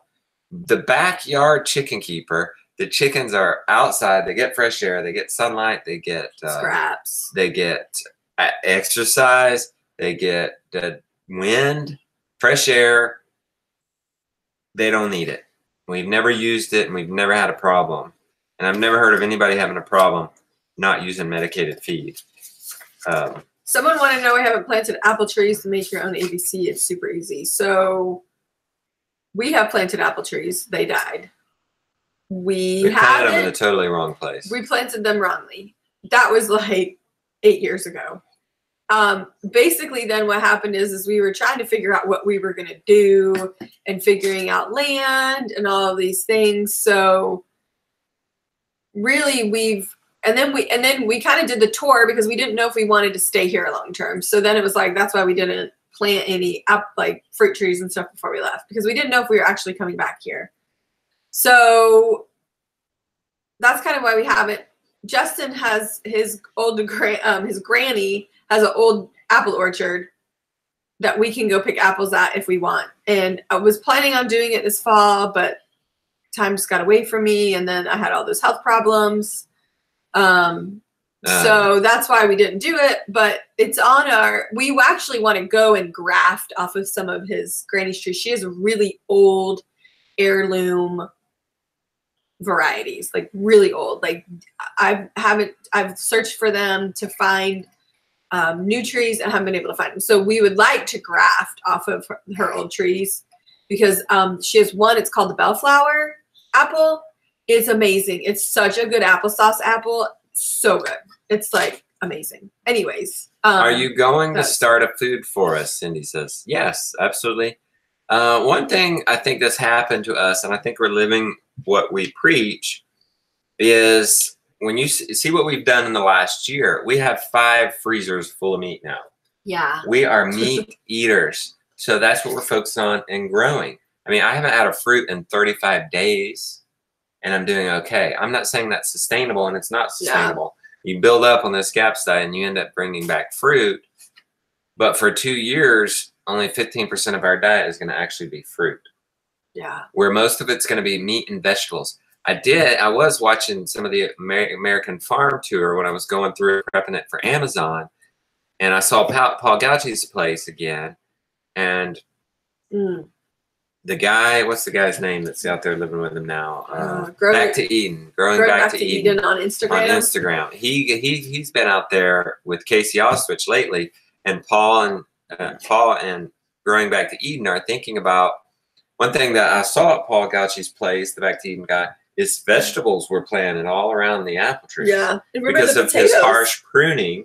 The backyard chicken keeper, the chickens are outside, they get fresh air, they get sunlight, they get scraps, they get exercise, they get the wind, fresh air. They don't need it. We've never used it, and we've never had a problem. And I've never heard of anybody having a problem not using medicated feed. Someone wanted to know, I haven't planted apple trees to make your own ABC. It's super easy. So we have planted apple trees. They died. We planted them in a totally wrong place. We planted them wrongly. That was like 8 years ago. Basically then what happened is we were trying to figure out what we were going to do and figuring out land and all of these things. So really and then we kind of did the tour because we didn't know if we wanted to stay here long term. So then it was like, that's why we didn't plant any like fruit trees and stuff before we left, because we didn't know if we were actually coming back here. So that's kind of why we haven't. Justin has his granny has an old apple orchard that we can go pick apples at if we want. And I was planning on doing it this fall, but time just got away from me. And then I had all those health problems. So that's why we didn't do it, but it's on we actually want to go and graft off of some of his granny's trees. She has really old heirloom varieties, like really old. Like I've searched for them to find new trees and haven't been able to find them. So we would like to graft off of her old trees because she has one, it's called the Bellflower apple. It's amazing. It's such a good applesauce apple. So good. It's like amazing. Anyways. Are you going to start a food for us? Cindy says, yes, absolutely. One thing I think that's happened to us, and I think we're living what we preach, is when you see what we've done in the last year, we have 5 freezers full of meat now. Yeah. We are meat eaters. So that's what we're focused on and growing. I mean, I haven't had a fruit in 35 days and I'm doing okay. I'm not saying that's sustainable, and it's not sustainable. Yeah. You build up on this GAPS diet and you end up bringing back fruit. But for 2 years, only 15% of our diet is going to actually be fruit. Yeah. Where most of it's going to be meat and vegetables. I was watching some of the American Farm Tour when I was going through prepping it for Amazon, and I saw Paul Gauchi's place again, and the guy, what's the guy's name that's out there living with him now? Back to Eden, growing back to Eden on Instagram. On Instagram, he's been out there with Casey Ostwich lately, and Paul and Growing Back to Eden are thinking about one thing that I saw at Paul Gauchi's place, the Back to Eden guy, is vegetables were planted all around the apple trees. Yeah, because of his harsh pruning.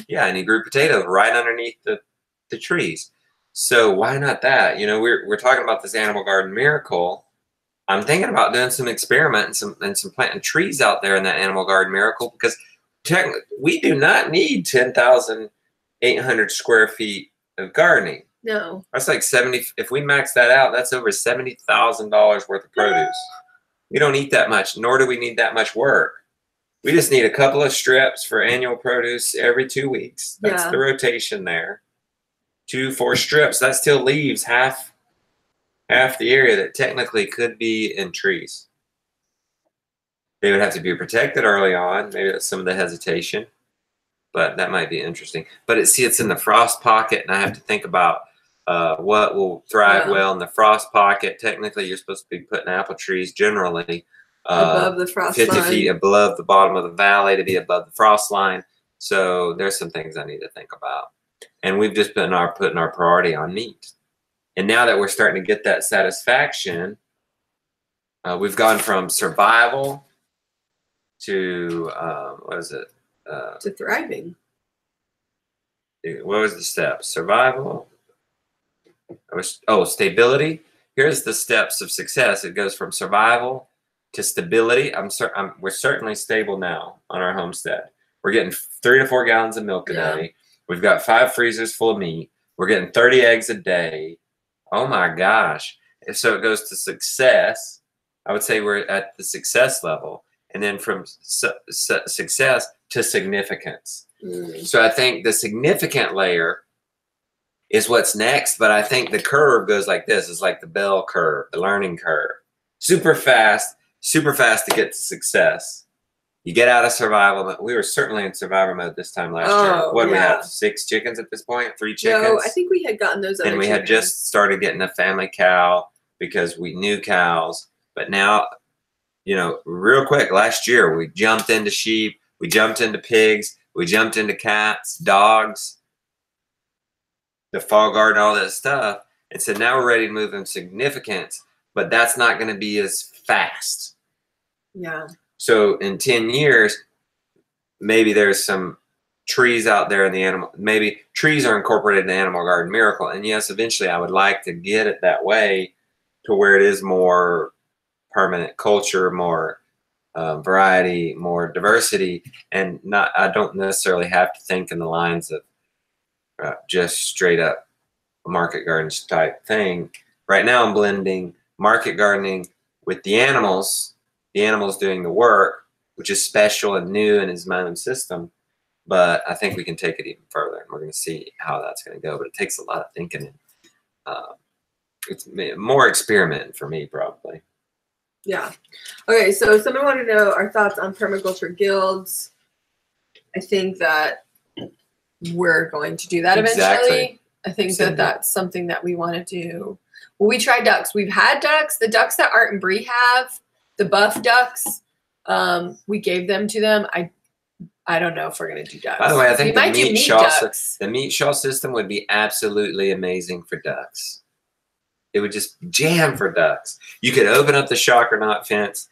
Yeah, and he grew potatoes right underneath the trees. So why not that? You know, we're talking about this Animal Garden Miracle. I'm thinking about doing some experiment and some planting trees out there in that Animal Garden Miracle, because technically we do not need 10,800 square feet of gardening. No. That's like 70. If we max that out, that's over $70,000 worth of produce. We don't eat that much, nor do we need that much work. We just need a couple of strips for annual produce every 2 weeks. That's the rotation there. 2-4 strips. That still leaves half the area that technically could be in trees. They would have to be protected early on. Maybe that's some of the hesitation, but that might be interesting. But it's in the frost pocket, and I have to think about what will thrive well in the frost pocket. Technically, you're supposed to be putting apple trees generally above the frost 50 line. feet above the bottom of the valley to be above the frost line. So there's some things I need to think about. And we've just putting our priority on meat. And now that we're starting to get that satisfaction, we've gone from survival to what is it? To thriving. What was the steps? Survival. Stability. Here's the steps of success. It goes from survival to stability. We're certainly stable now on our homestead. We're getting 3 to 4 gallons of milk a day. We've got 5 freezers full of meat. We're getting 30 eggs a day. Oh my gosh. So it goes to success. I would say we're at the success level. And then from success to significance. So I think the significant layer is what's next. But I think the curve goes like this. It's like the bell curve, the learning curve. Super fast to get to success. You get out of survival mode. We were certainly in survivor mode this time last year. What do we have? 6 chickens at this point? 3 chickens? No, I think we had gotten those other And we chickens. had just started getting a family cow because we knew cows. But now, you know, real quick, last year we jumped into sheep. We jumped into pigs. We jumped into cats, dogs, the fall garden, all that stuff. And so now we're ready to move in significance. But that's not going to be as fast. Yeah. So in 10 years, maybe there's some trees out there in the animal. Maybe trees are incorporated in the Animal Garden Miracle. And yes, eventually I would like to get it that way to where it is more permanent culture, more variety, more diversity. And I don't necessarily have to think in the lines of just straight up market gardens type thing. Right now I'm blending market gardening with the animals doing the work, which is special and new and is my own system. But I think we can take it even further, and we're going to see how that's going to go. But it takes a lot of thinking. It's more experiment for me, probably. Yeah. Okay, so someone wanted to know our thoughts on permaculture guilds. I think that we're going to do that eventually. Exactly. I think that that's something that we want to do. Well, we tried ducks. We've had ducks. The ducks that Art and Bree have, the buff ducks, we gave them to them. I don't know if we're going to do ducks. By the way, I think the meat shawl system would be absolutely amazing for ducks. It would just jam for ducks. You could open up the shock or not fence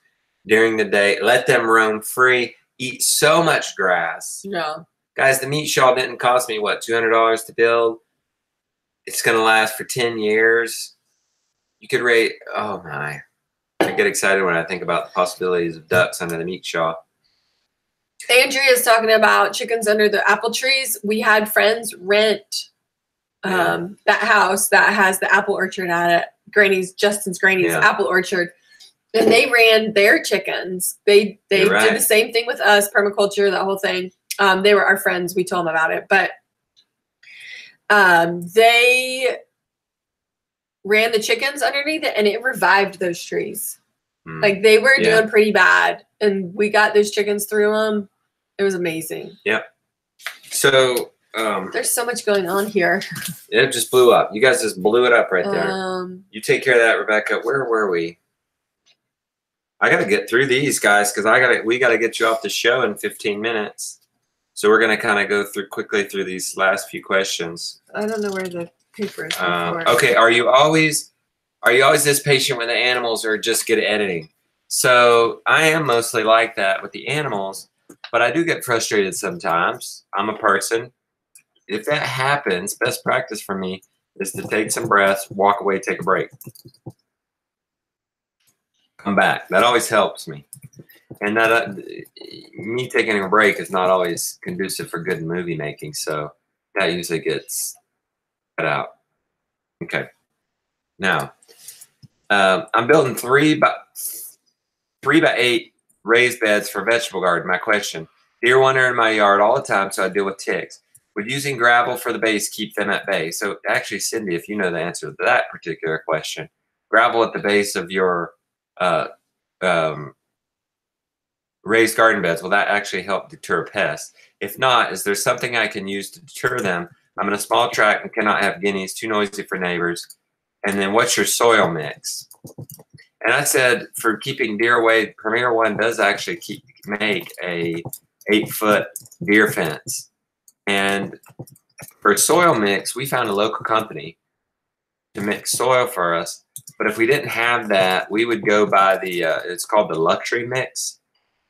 during the day, let them roam free, eat so much grass. No. Guys, the meat shawl didn't cost me, what, $200 to build? It's going to last for 10 years. You could rate, oh my. I get excited when I think about the possibilities of ducks under the meat shawl. Andrea's talking about chickens under the apple trees. We had friends rent that house that has the apple orchard at it. Justin's Granny's apple orchard. And they ran their chickens. They did the same thing with us, permaculture, that whole thing. They were our friends. We told them about it. But they ran the chickens underneath it, and it revived those trees. Like, they were doing pretty bad, and we got those chickens through them. It was amazing. Yep. So there's so much going on here. It just blew up. You guys just blew it up right there. You take care of that, Rebecca. Where were we? I got to get through these, guys, because we got to get you off the show in 15 minutes. So we're going to kind of go quickly through these last few questions. I don't know where the paper is. Okay. Are you always this patient with the animals, or just good at editing? So I am mostly like that with the animals, but I do get frustrated sometimes. I'm a person. If that happens, best practice for me is to take some breaths, walk away, take a break. Come back. That always helps me. And that me taking a break is not always conducive for good movie making, so that usually gets cut out. Okay. Now, I'm building 3 by 8 raised beds for vegetable garden. My question: deer wander in my yard all the time, so I deal with ticks. Would using gravel for the base keep them at bay? So actually, Cindy, if you know the answer to that particular question, gravel at the base of your raised garden beds, will that actually help deter pests? If not, is there something I can use to deter them? I'm in a small tract and cannot have guineas, too noisy for neighbors. And then what's your soil mix? And I said, for keeping deer away, Premier One does actually make a 8-foot deer fence. And for soil mix, we found a local company to mix soil for us. But if we didn't have that, we would go by it's called the Luxury Mix.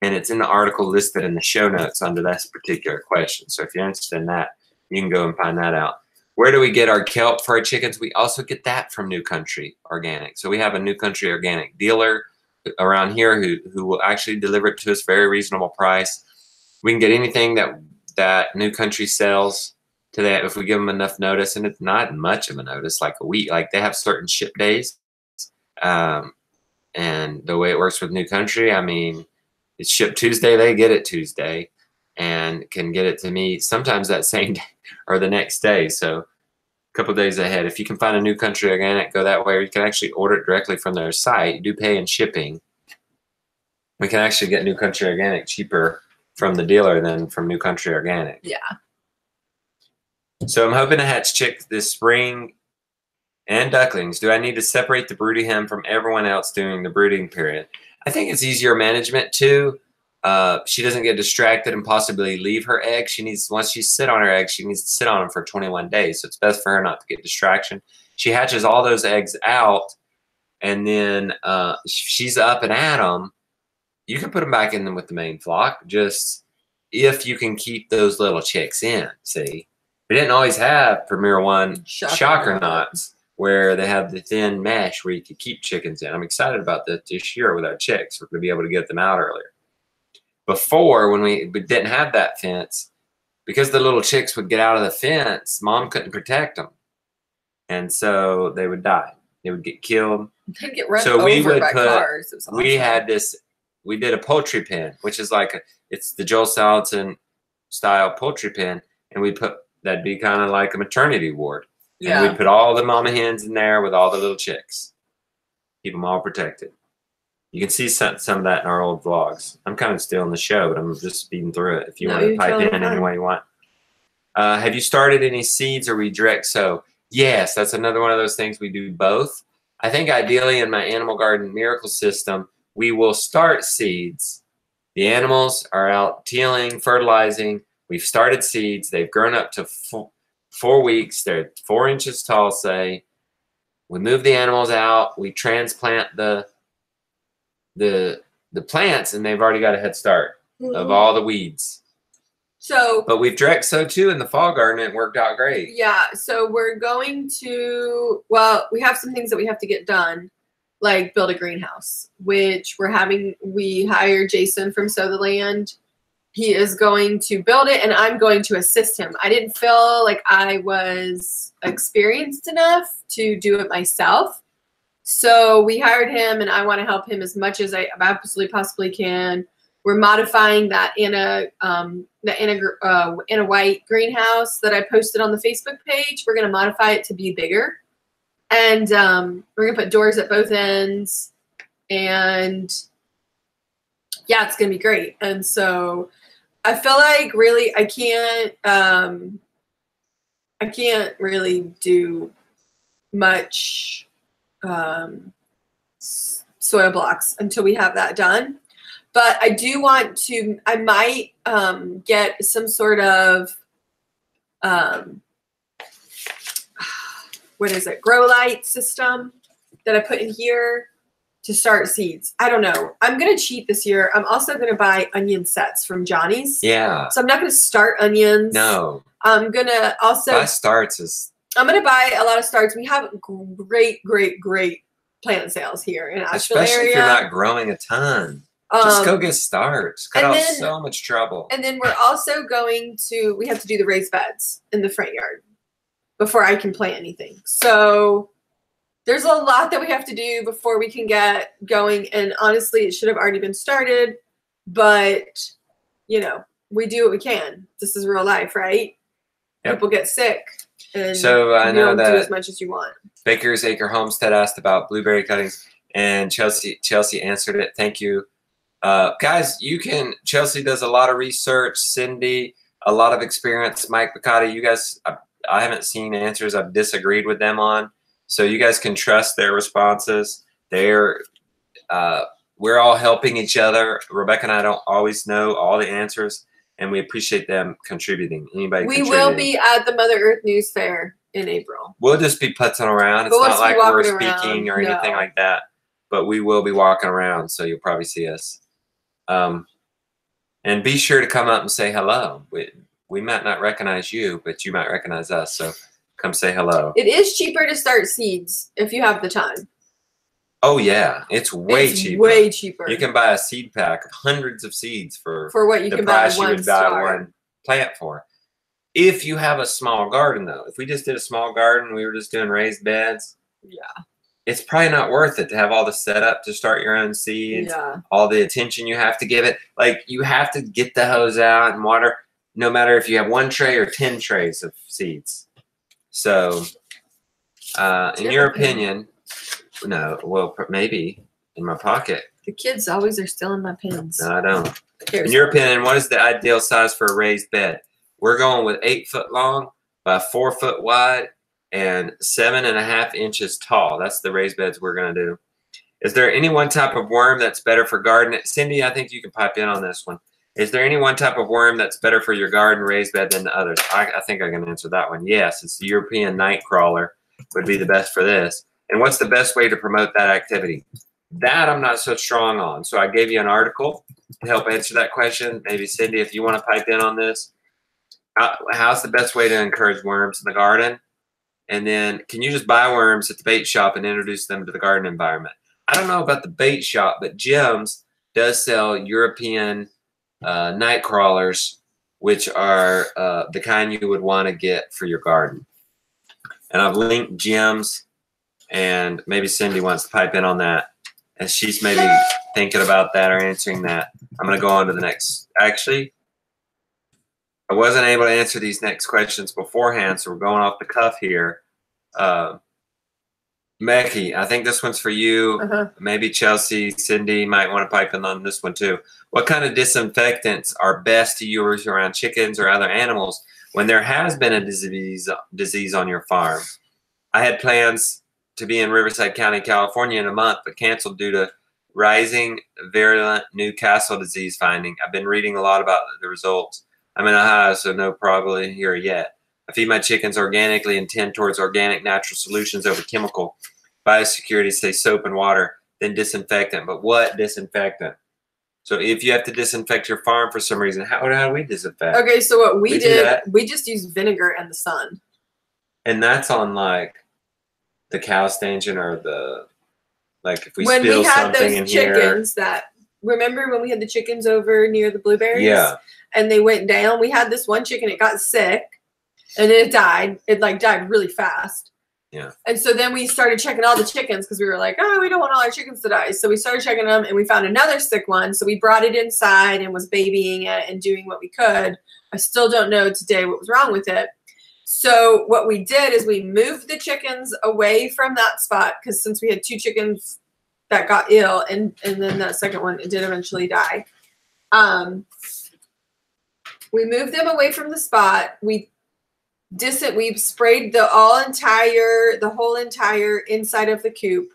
And it's in the article listed in the show notes under this particular question. So if you're interested in that, you can go and find that out. Where do we get our kelp for our chickens? We also get that from New Country Organic. So we have a New Country Organic dealer. around here who will actually deliver it to us very reasonable price. We can get anything that New Country sells to that if we give them enough notice, and it's not much of a notice, like a week. Like they have certain ship days, and the way it works with New Country, I mean, it's shipped Tuesday, they get it Tuesday, and can get it to me sometimes that same day or the next day. So a couple days ahead. If you can find a New Country Organic, go that way, or you can actually order it directly from their site. You do pay in shipping. We can actually get New Country Organic cheaper from the dealer than from New Country Organic. Yeah. So I'm hoping to hatch chicks this spring and ducklings. Do I need to separate the broody hen from everyone else during the brooding period? I think it's easier management too. She doesn't get distracted and possibly leave her eggs. She needs, once she sit on her eggs, she needs to sit on them for 21 days. So it's best for her not to get distraction. She hatches all those eggs out, and then she's up and at them. You can put them back in them with the main flock, just if you can keep those little chicks in. See, we didn't always have Premier One shocker knots where they have the thin mesh where you could keep chickens in. I'm excited about that this year with our chicks. We're going to be able to get them out earlier. Before, when we didn't have that fence, because the little chicks would get out of the fence, Mom couldn't protect them, and so they would die. They would get killed. They'd get run over by cars. Awesome. We had this. We did a poultry pen, which is like it's the Joel Salatin style poultry pen, and we put that'd be kind of like a maternity ward. Yeah. And we'd put all the mama hens in there with all the little chicks, keep them all protected. You can see some of that in our old vlogs. I'm kind of stealing the show, but I'm just speeding through it. If you want to pipe in any way you want. Have you started any seeds, or we direct sow? Yes, that's another one of those things. We do both. I think ideally in my Animal Garden Miracle System, we will start seeds. The animals are out tealing, fertilizing. We've started seeds. They've grown up to 4 weeks. They're 4 inches tall, say. We move the animals out. We transplant the plants, and they've already got a head start of all the weeds. So, but we've direct sowed too in the fall garden. It worked out great. Yeah. So we're going to, well, we have some things that we have to get done, like build a greenhouse, which we hired Jason from Sow the Land. He is going to build it, and I'm going to assist him. I didn't feel like I was experienced enough to do it myself. So we hired him, and I want to help him as much as I absolutely possibly can. We're modifying that in a white greenhouse that I posted on the Facebook page. We're going to modify it to be bigger, and we're going to put doors at both ends, and yeah, it's going to be great. And so I feel like really I can't really do much soil blocks until we have that done. But I do want to, I might get some sort of, what is it, grow light system that I put in here to start seeds. I don't know. I'm going to cheat this year. I'm also going to buy onion sets from Johnny's. Yeah. So I'm not going to start onions. No. I'm going to also. Buy starts is. I'm going to buy a lot of starts. We have great plant sales here in Asheville area. Especially if you're not growing a ton. Just go get starts. Cut out so much trouble. And then we're also going to, we have to do the raised beds in the front yard before I can plant anything. So there's a lot that we have to do before we can get going. And honestly, it should have already been started. But, you know, we do what we can. This is real life, right? Yep. People get sick. And so I know that do as much as you want. Baker's Acre Homestead asked about blueberry cuttings, and Chelsea answered it. Thank you. Guys, Chelsea does a lot of research, Cindy, a lot of experience, Mike Picotti, you guys, I haven't seen answers I've disagreed with them on, so you guys can trust their responses. We're all helping each other. Rebecca and I don't always know all the answers, and we appreciate them contributing. We will be at the Mother Earth News Fair in April. We'll just be putzing around. It's not like we're speaking or anything like that, but we will be walking around, so you'll probably see us. And be sure to come up and say hello. We might not recognize you, but you might recognize us. So come say hello. It is cheaper to start seeds if you have the time. Oh yeah, it's way cheaper. Way cheaper. You can buy a seed pack of hundreds of seeds for what you the can buy price you one would buy star. one plant for. If you have a small garden, though, if we just did a small garden, we were just doing raised beds. Yeah. It's probably not worth it to have all the setup to start your own seeds. Yeah. All the attention you have to give it. Like you have to get the hose out and water, no matter if you have 1 tray or 10 trays of seeds. So, in your opinion, no, well, maybe in my pocket. The kids always are stealing my pins. No, I don't. In your opinion, what is the ideal size for a raised bed? We're going with 8 foot long by 4 foot wide and 7.5 inches tall. That's the raised beds we're going to do. Is there any one type of worm that's better for garden? Cindy, I think you can pipe in on this one. Is there any one type of worm that's better for your garden raised bed than the others? I think I can answer that one. Yes, it's the European night crawler would be the best for this. And what's the best way to promote that activity? That I'm not so strong on. So I gave you an article to help answer that question. Maybe Cindy, if you want to pipe in on this. How's the best way to encourage worms in the garden? And then can you just buy worms at the bait shop and introduce them to the garden environment? I don't know about the bait shop, but Jim's does sell European night crawlers, which are the kind you would want to get for your garden. And I've linked Jim's, and maybe Cindy wants to pipe in on that. And she's maybe thinking about that or answering that. I'm going to go on to the next. Actually, I wasn't able to answer these next questions beforehand, so we're going off the cuff here. Becky, I think this one's for you. Maybe Chelsea, Cindy might want to pipe in on this one too. What kind of disinfectants are best to use around chickens or other animals when there has been a disease on your farm? I had plans to be in Riverside County, California in a month, but canceled due to rising virulent Newcastle disease finding. I've been reading a lot about the results. I'm in Ohio, so no problem here yet. I feed my chickens organically and tend towards organic natural solutions over chemical. Biosecurity say soap and water, then disinfectant. But what disinfectant? So if you have to disinfect your farm for some reason, how do we disinfect? Okay, so what we did, we just used vinegar and the sun. And that's on like the cow stanchion or the, like if we spill something in here. When we had those chickens that, remember when we had the chickens over near the blueberries? Yeah. And they went down. We had this one chicken, it got sick and then it died. It like died really fast. Yeah. And so then we started checking all the chickens because we were like, oh, we don't want all our chickens to die. So we started checking them and we found another sick one. So we brought it inside and was babying it and doing what we could. I still don't know today what was wrong with it. So what we did is we moved the chickens away from that spot because since we had 2 chickens that got ill and then that second one, it did eventually die. We moved them away from the spot. We sprayed the whole entire inside of the coop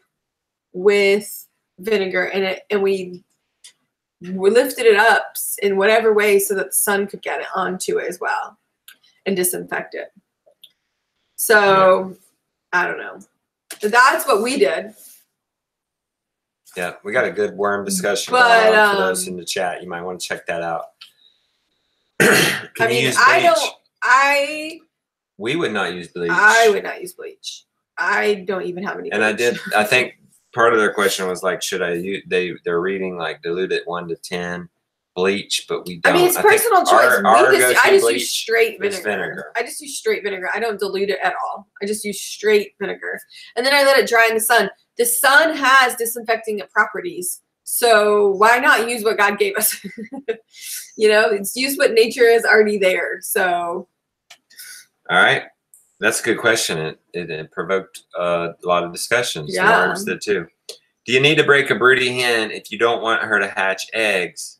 with vinegar in it, and we lifted it up in whatever way so that the sun could get it onto it as well and disinfect it. So I don't know. That's what we did. Yeah, we got a good worm discussion going on for those in the chat. You might want to check that out. We would not use bleach. I would not use bleach. I don't even have any bleach. And I think part of their question was like, should I use, they're reading like diluted 1 to 10 bleach, but we don't. I mean, it's personal choice. I just use straight vinegar. I just use straight vinegar. I don't dilute it at all. I just use straight vinegar. And then I let it dry in the sun. The sun has disinfecting properties. So why not use what God gave us? You know, it's use what nature is already there. So. All right. That's a good question. It provoked a lot of discussions. Yeah. The worms did too. Do you need to break a broody hen if you don't want her to hatch eggs?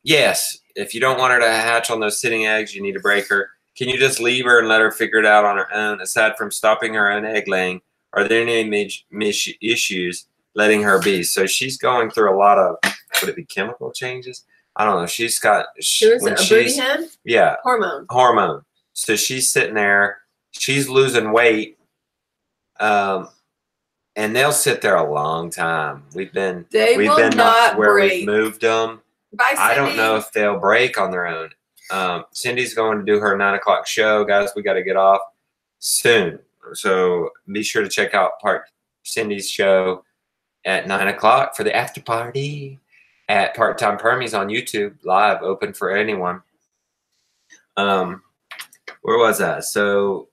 Yes. If you don't want her to hatch on those sitting eggs, you need to break her. Can you just leave her and let her figure it out on her own? Aside from stopping her own egg laying, are there any issues letting her be? So she's going through a lot of, would it be chemical changes? I don't know. She's got, a broody hen? Yeah. Hormone. So she's sitting there, she's losing weight, and they'll sit there a long time. We've been not where break. We've moved them. Bye, Cindy. I don't know if they'll break on their own. Cindy's going to do her 9 o'clock show, guys. We got to get off soon, so be sure to check out part Cindy's show at 9 o'clock for the after party at Part Time Permies on YouTube, live, open for anyone. Where was I? So,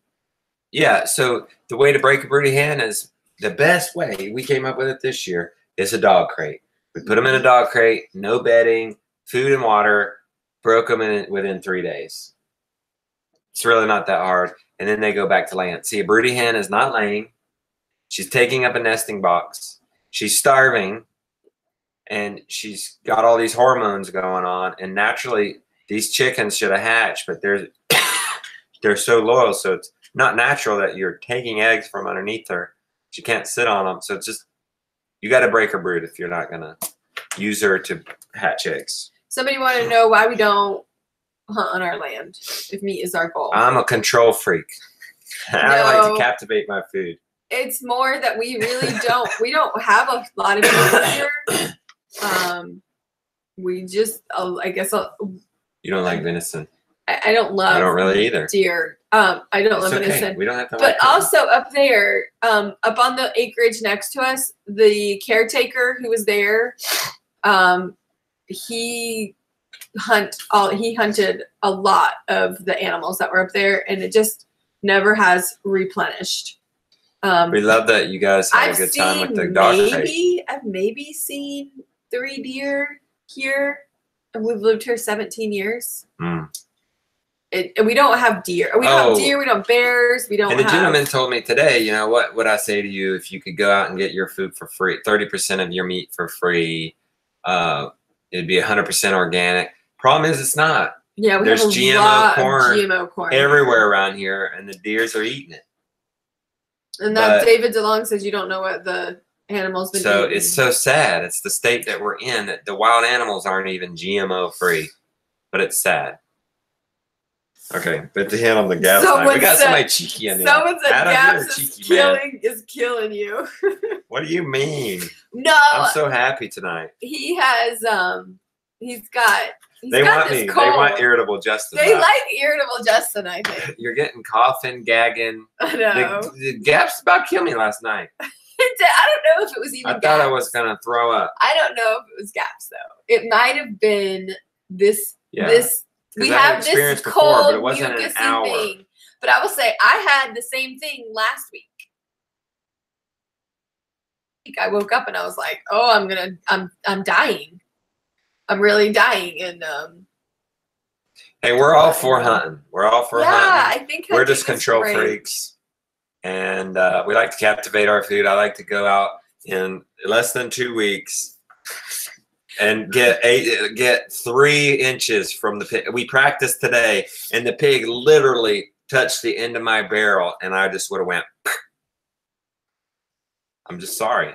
yeah. So the way to break a broody hen is the best way. We came up with it this year. Is a dog crate. We put them in a dog crate, no bedding, food and water. Broke them within 3 days. It's really not that hard. And then they go back to laying. See, a broody hen is not laying. She's taking up a nesting box. She's starving. And she's got all these hormones going on. And naturally, these chickens should have hatched, but they're so loyal. So it's not natural that you're taking eggs from underneath her. She can't sit on them. So it's just, you got to break her brood if you're not going to use her to hatch eggs. Somebody wanted to know why we don't hunt on our land if meat is our goal. I'm a control freak. I like to captivate my food. It's more that we really don't. We don't have a lot of meat here. We just, I guess. You don't like venison. I don't love. I don't really either. Deer. I don't love venison. We don't have to. But also up there, up on the acreage next to us, the caretaker who was there, he hunted a lot of the animals that were up there, and it just never has replenished. We love that you guys had a good time with the dog crate. I've maybe seen 3 deer here, and we've lived here 17 years. We don't have deer. We don't have deer. We don't have bears. We don't. And the gentleman told me today, you know, what would I say to you if you could go out and get your food for free, 30% of your meat for free? It'd be 100% organic. Problem is, it's not. Yeah, there's GMO corn everywhere around here, and the deers are eating it. And that David DeLong says you don't know what the animals been eating. So it's so sad. It's the state that we're in that the wild animals aren't even GMO free, but it's sad. Okay, but the hand on the gas line. We got somebody cheeky in there. Someone said Gaps is killing you. What do you mean? No. I'm so happy tonight. He has They want irritable Justin. They like irritable Justin, I think. You're getting coughing, gagging. I know. The Gaps about killed me last night. I don't know if it was even Gaps. I thought I was going to throw up. I don't know if it was Gaps, though. It might have been this. Yeah. We have this cold, but it wasn't an hour. thing. But I will say, I had the same thing last week. I woke up and I was like, "Oh, I'm dying. I'm really dying." And hey, we're all for hunting. We're all for hunting. Yeah, I think we're just control freaks, and we like to captivate our food. I like to go out in less than 2 weeks and get 3 inches from the pig. We practiced today, and the pig literally touched the end of my barrel, and I just would have went. I'm just sorry.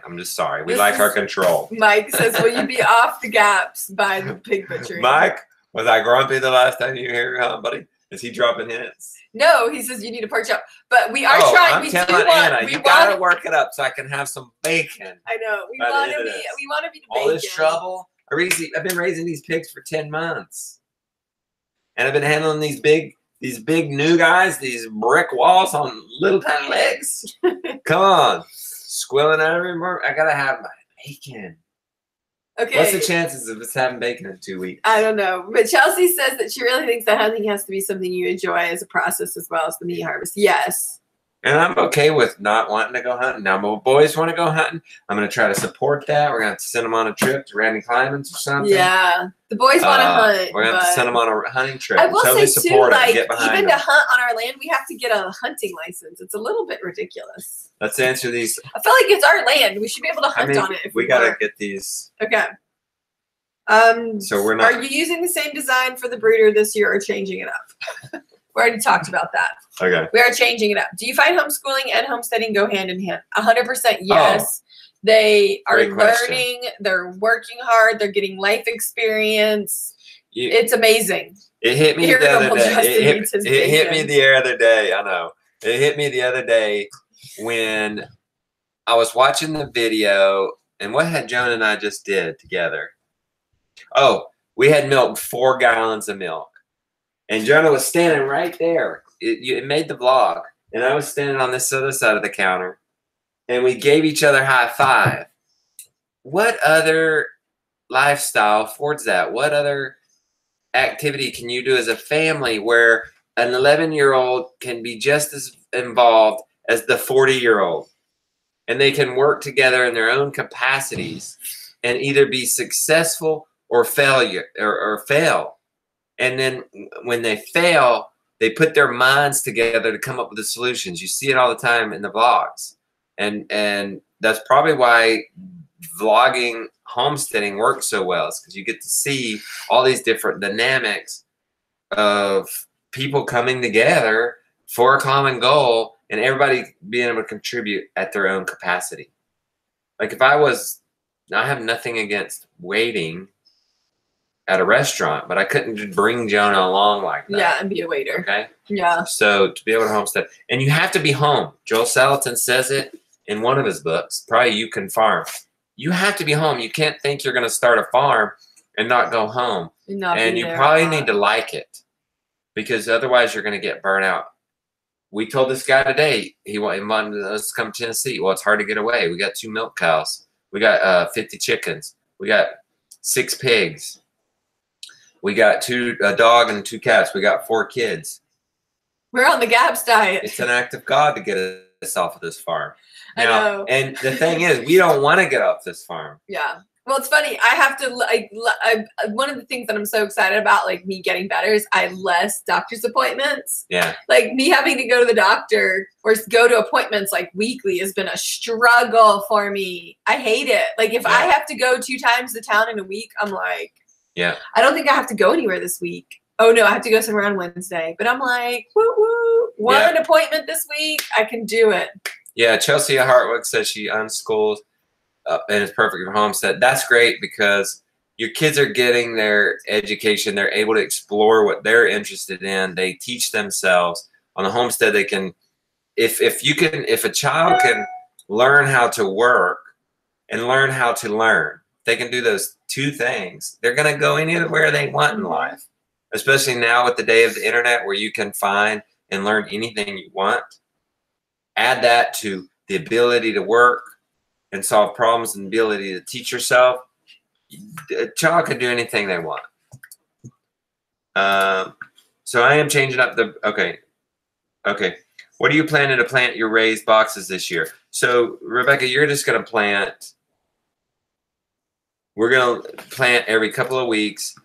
We like our control. Mike says, "Will you be off the Gaps by the pig butchery?" Mike, was I grumpy the last time you were here, huh, buddy? Is he dropping hints? No, he says you need to perch up. But we are trying. I'm telling Anna, you gotta work it up so I can have some bacon. I know. We want to be. All this trouble. I've been raising these pigs for 10 months, and I've been handling these big new guys, these brick walls on little tiny legs. Come on, squilling out every morning. I gotta have my bacon. Okay. What's the chances of us having bacon in 2 weeks? I don't know. But Chelsea says that she really thinks that hunting has to be something you enjoy as a process as well as the meat harvest. Yes. And I'm okay with not wanting to go hunting. Now, my boys want to go hunting. I'm going to try to support that. We're going to have to send them on a trip to Randy Climate's or something. Yeah. The boys want to hunt. We're going to have to send them on a hunting trip. I will totally say, support too, it, get behind even them. to hunt on our land, we have to get a hunting license. It's a little bit ridiculous. Let's answer these. I feel like it's our land. We should be able to hunt on it. If we got to get these. Okay. So we're not. Are you using the same design for the brooder this year or changing it up? We already talked about that. Okay. We are changing it up. Do you find homeschooling and homesteading go hand in hand? 100% yes. They are learning. They're working hard. They're getting life experience. It's amazing. It hit me the other day. It hit me the other day. I know. It hit me the other day when I was watching the video. And what had Joan and I just did together? Oh, we had milked 4 gallons of milk. And Jonah was standing right there. It made the vlog. And I was standing on this other side of the counter. and we gave each other high five. What other lifestyle affords that? What other activity can you do as a family where an 11-year-old can be just as involved as the 40-year-old, and they can work together in their own capacities and either be successful or or fail. And then when they fail, they put their minds together to come up with the solutions. You see it all the time in the vlogs. And that's probably why vlogging homesteading works so well. It's because you get to see all these different dynamics of people coming together for a common goal and everybody being able to contribute at their own capacity. Like if I have nothing against waiting at a restaurant, but I couldn't bring Jonah along like that. Yeah, and be a waiter. Okay? Yeah. So to be able to homestead, and you have to be home. Joel Salatin says it in one of his books, probably You Can Farm. You have to be home. You can't think you're going to start a farm and not go home. And you probably need to like it, because otherwise you're going to get burnt out. We told this guy today, he wanted us to come to Tennessee. Well, it's hard to get away. We got 2 milk cows. We got 50 chickens. We got 6 pigs. We got a dog and 2 cats. We got 4 kids. We're on the GAPS diet. It's an act of God to get us off of this farm. Now, I know. And the thing is, we don't want to get off this farm. Yeah. Well, it's funny. I have to, one of the things that I'm so excited about, like me getting better, is I have less doctor's appointments. Yeah. Like me having to go to the doctor or go to appointments like weekly has been a struggle for me. I hate it. Like if I have to go 2 times to town in a week, I'm like, yeah, I don't think I have to go anywhere this week. Oh no, I have to go somewhere on Wednesday. But I'm like, woo woo, one appointment this week, I can do it. Yeah, Chelsea Hartwick says she unschools and is perfect for homestead. That's great because your kids are getting their education. They're able to explore what they're interested in. They teach themselves. On the homestead, they can, if a child can learn how to work and learn how to learn, they can do those 2 things. They're going to go anywhere they want in life, especially now with the day of the internet where you can find and learn anything you want. Add that to the ability to work and solve problems and the ability to teach yourself. A child can do anything they want. So I am changing up the, okay. What are you planning to plant your raised boxes this year? So Rebecca, you're just going to plant. We're going to plant every couple of weeks.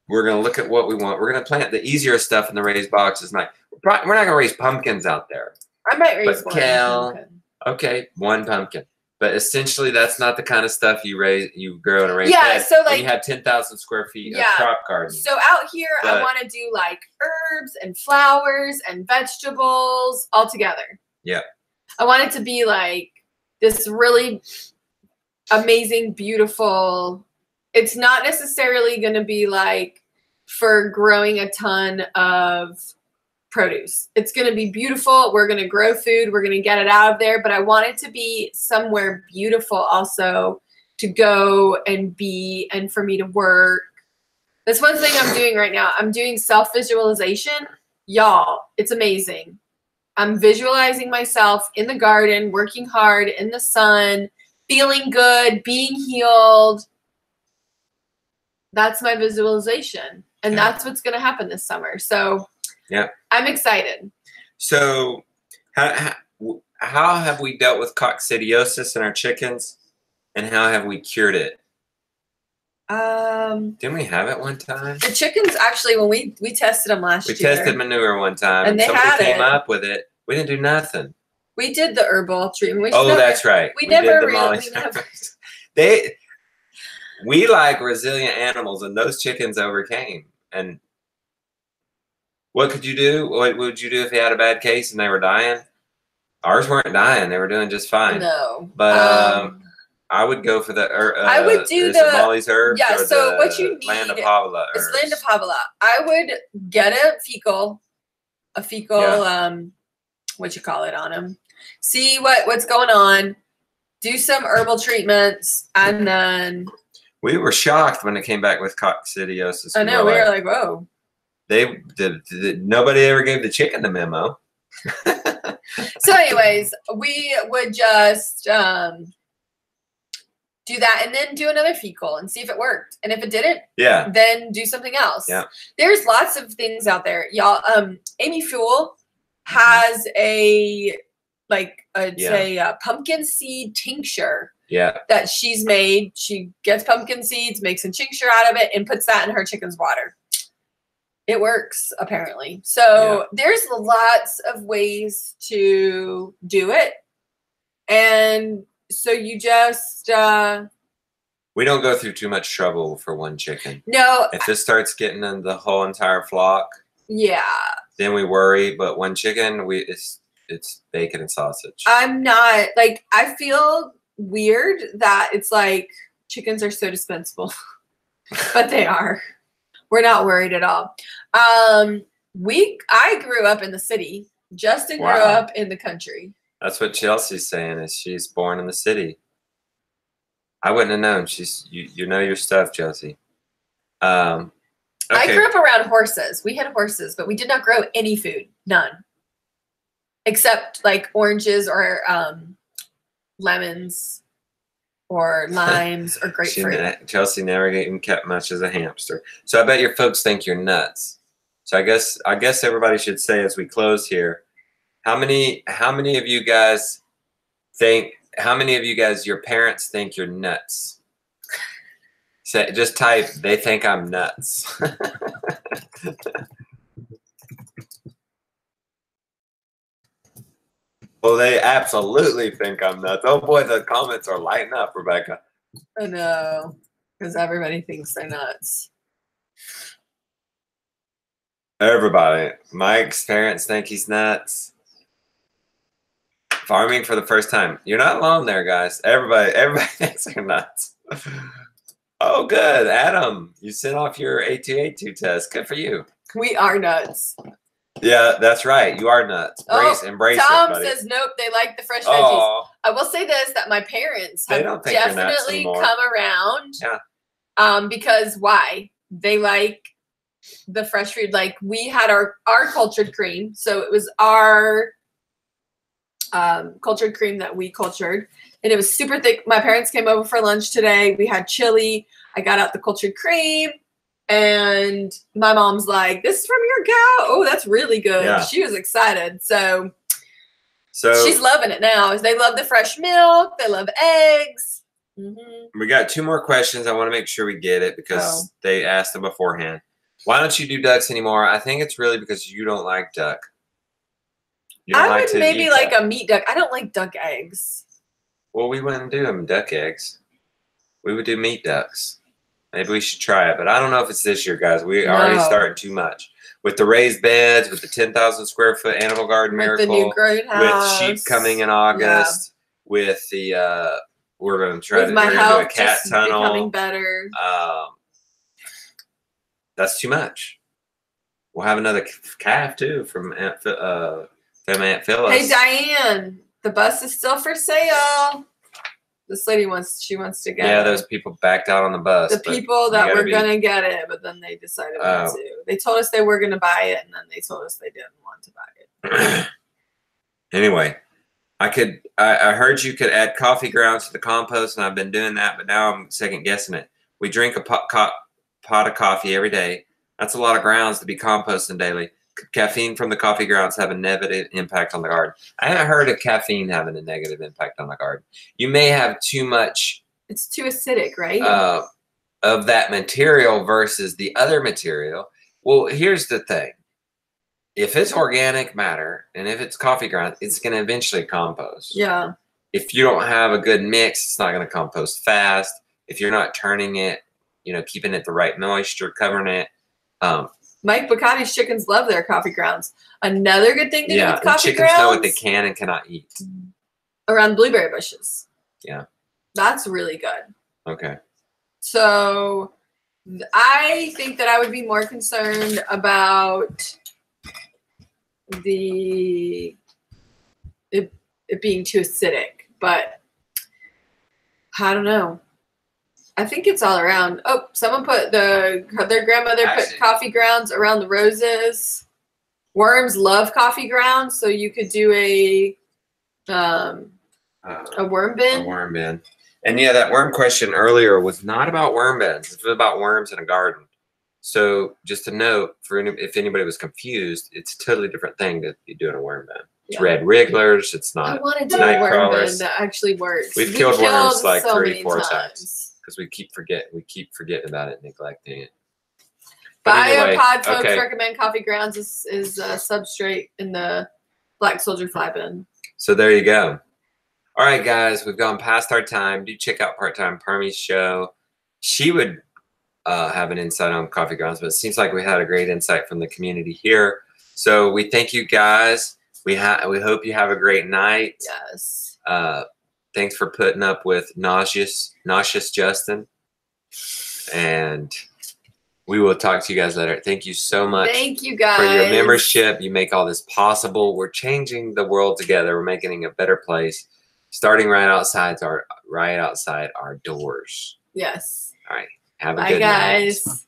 We're going to look at what we want. We're going to plant the easier stuff in the raised boxes. We're not going to raise pumpkins out there. I might raise one pumpkin. Okay, 1 pumpkin. But essentially, that's not the kind of stuff you grow in a raised bed. So like you have 10,000 square feet of crop garden. So out here, I want to do like herbs and flowers and vegetables all together. Yeah. I want it to be like this really amazing, beautiful. It's not necessarily going to be like for growing a ton of produce. It's going to be beautiful. We're going to grow food. We're going to get it out of there. But I want it to be somewhere beautiful also to go and be and for me to work. That's one thing I'm doing right now. I'm doing self-visualization. Y'all, it's amazing. I'm visualizing myself in the garden, working hard in the sun, feeling good, being healed. That's my visualization. And that's what's going to happen this summer. So yeah, I'm excited. So how have we dealt with coccidiosis in our chickens, and how have we cured it? Didn't we have it one time? The chickens, actually, when we tested them last year. We tested manure one time, and somebody came up with it. We didn't do nothing. We did the herbal treatment. That's right. We never really. We like resilient animals, and those chickens overcame. And what could you do? What would you do if you had a bad case and they were dying? Ours weren't dying; they were doing just fine. No, but I would go for the. I would do the Molly's herbs. Yeah. So what you need Land of Havilah. It's Land of Havilah. I would get a fecal. What you call it on them? See what's going on. Do some herbal treatments, and then. We were shocked when it came back with coccidiosis. I know, we were like, whoa. Nobody ever gave the chicken the memo. So anyways, we would just do that and then do another fecal and see if it worked. And if it didn't, Yeah. then do something else. Yeah. There's lots of things out there. Y'all, Amy Fuel has a pumpkin seed tincture Yeah. that she's made. She gets pumpkin seeds, makes a tincture out of it, and puts that in her chicken's water. It works, apparently. So there's lots of ways to do it. And so you just we don't go through too much trouble for one chicken. no. If this starts getting in the whole entire flock, Yeah. then we worry. But one chicken, it's bacon and sausage. I'm not like I feel weird that it's like chickens are so dispensable, but they are. We're not worried at all. I grew up in the city. Justin grew up in the country. That's what Chelsea's saying. Is she's born in the city. I wouldn't have known. You know your stuff, Chelsea. Okay. I grew up around horses. We had horses, but we did not grow any food. None. Except like oranges or lemons or limes or grapefruit. Chelsea never even kept much as a hamster. So I bet your folks think you're nuts. So I guess everybody should say as we close here, how many of you guys your parents think you're nuts? Say, just type, they think I'm nuts. Well, they absolutely think I'm nuts. Oh boy, the comments are lighting up, Rebecca. I know, because everybody thinks they're nuts. Everybody. Mike's parents think he's nuts. Farming for the first time. You're not alone there, guys. Everybody thinks they're nuts. Oh, good. Adam, you sent off your A2A2 test. Good for you. We are nuts. Yeah, that's right. You are nuts. Embrace Tom it, buddy. says, nope, they like the fresh veggies. Oh, I will say this, that my parents They have don't think you're nuts definitely anymore. come around. Yeah. Because why? They like the fresh food. Like we had our cultured cream. So it was our cultured cream that we cultured. And it was super thick. My parents came over for lunch today. We had chili. I got out the cultured cream. And my mom's like, this is from your cow? Oh, that's really good. Yeah. She was excited. So so she's loving it now. They love the fresh milk. They love eggs. Mm-hmm. we got 2 more questions. I want to make sure we get it because they asked them beforehand. Why don't you do ducks anymore? I think it's really because you don't like duck. You don't I like would to maybe eat like duck. a meat duck. I don't like duck eggs. Well, we wouldn't do them duck eggs. We would do meat ducks. Maybe we should try it, but I don't know if it's this year, guys. We already started too much with the raised beds, with the 10,000 square foot animal garden With miracle, the new greenhouse. with sheep coming in August, with the we're going to try with to my do a health cat just tunnel. becoming better. That's too much. We'll have another calf too from Aunt Phyllis. Hey Diane, the bus is still for sale. This lady wants to get it. Those people backed out on the bus. The people that were gonna get it, but then they decided not to. They told us they were gonna buy it, and then they told us they didn't want to buy it. Anyway, I heard you could add coffee grounds to the compost, and I've been doing that, but now I'm second guessing it. We drink a pot of coffee every day. That's a lot of grounds to be composting daily. Could caffeine from the coffee grounds have a negative impact on the garden? I haven't heard of caffeine having a negative impact on the garden. You may have too much. It's too acidic, right? Of that material versus the other material. Well, here's the thing. If it's organic matter and if it's coffee ground, it's going to eventually compost. Yeah. If you don't have a good mix, it's not going to compost fast. If you're not turning it, keeping it the right moisture, covering it. Mike Bacotti's chickens love their coffee grounds. Another good thing to do with coffee chickens grounds. know what they can and cannot eat. Around blueberry bushes. Yeah. That's really good. Okay. So I think that I would be more concerned about it being too acidic, but I don't know. I think it's all around. Oh, someone put their grandmother put coffee grounds around the roses. Worms love coffee grounds, so you could do a worm bin. A worm bin. And yeah, that worm question earlier was not about worm bins. It was about worms in a garden. So just a note, if anybody was confused, it's a totally different thing to be doing a worm bin. It's red wrigglers. It's not. I want to do a worm bin that actually works. We've killed worms like so 3 or 4 times because we keep forgetting about it, neglecting it. Biopod folks recommend coffee grounds is substrate in the Black Soldier Fly bin. So there you go. All right, guys, we've gone past our time. Do check out Part-Time Parmi's show. She would have an insight on coffee grounds, but it seems like we had a great insight from the community here. So we thank you guys. We hope you have a great night. Yes. Thanks for putting up with nauseous Justin. And we will talk to you guys later. Thank you so much. Thank you guys for your membership. You make all this possible. We're changing the world together. We're making it a better place. Starting right outside our doors. Yes. All right. Have a Bye, good night. guys.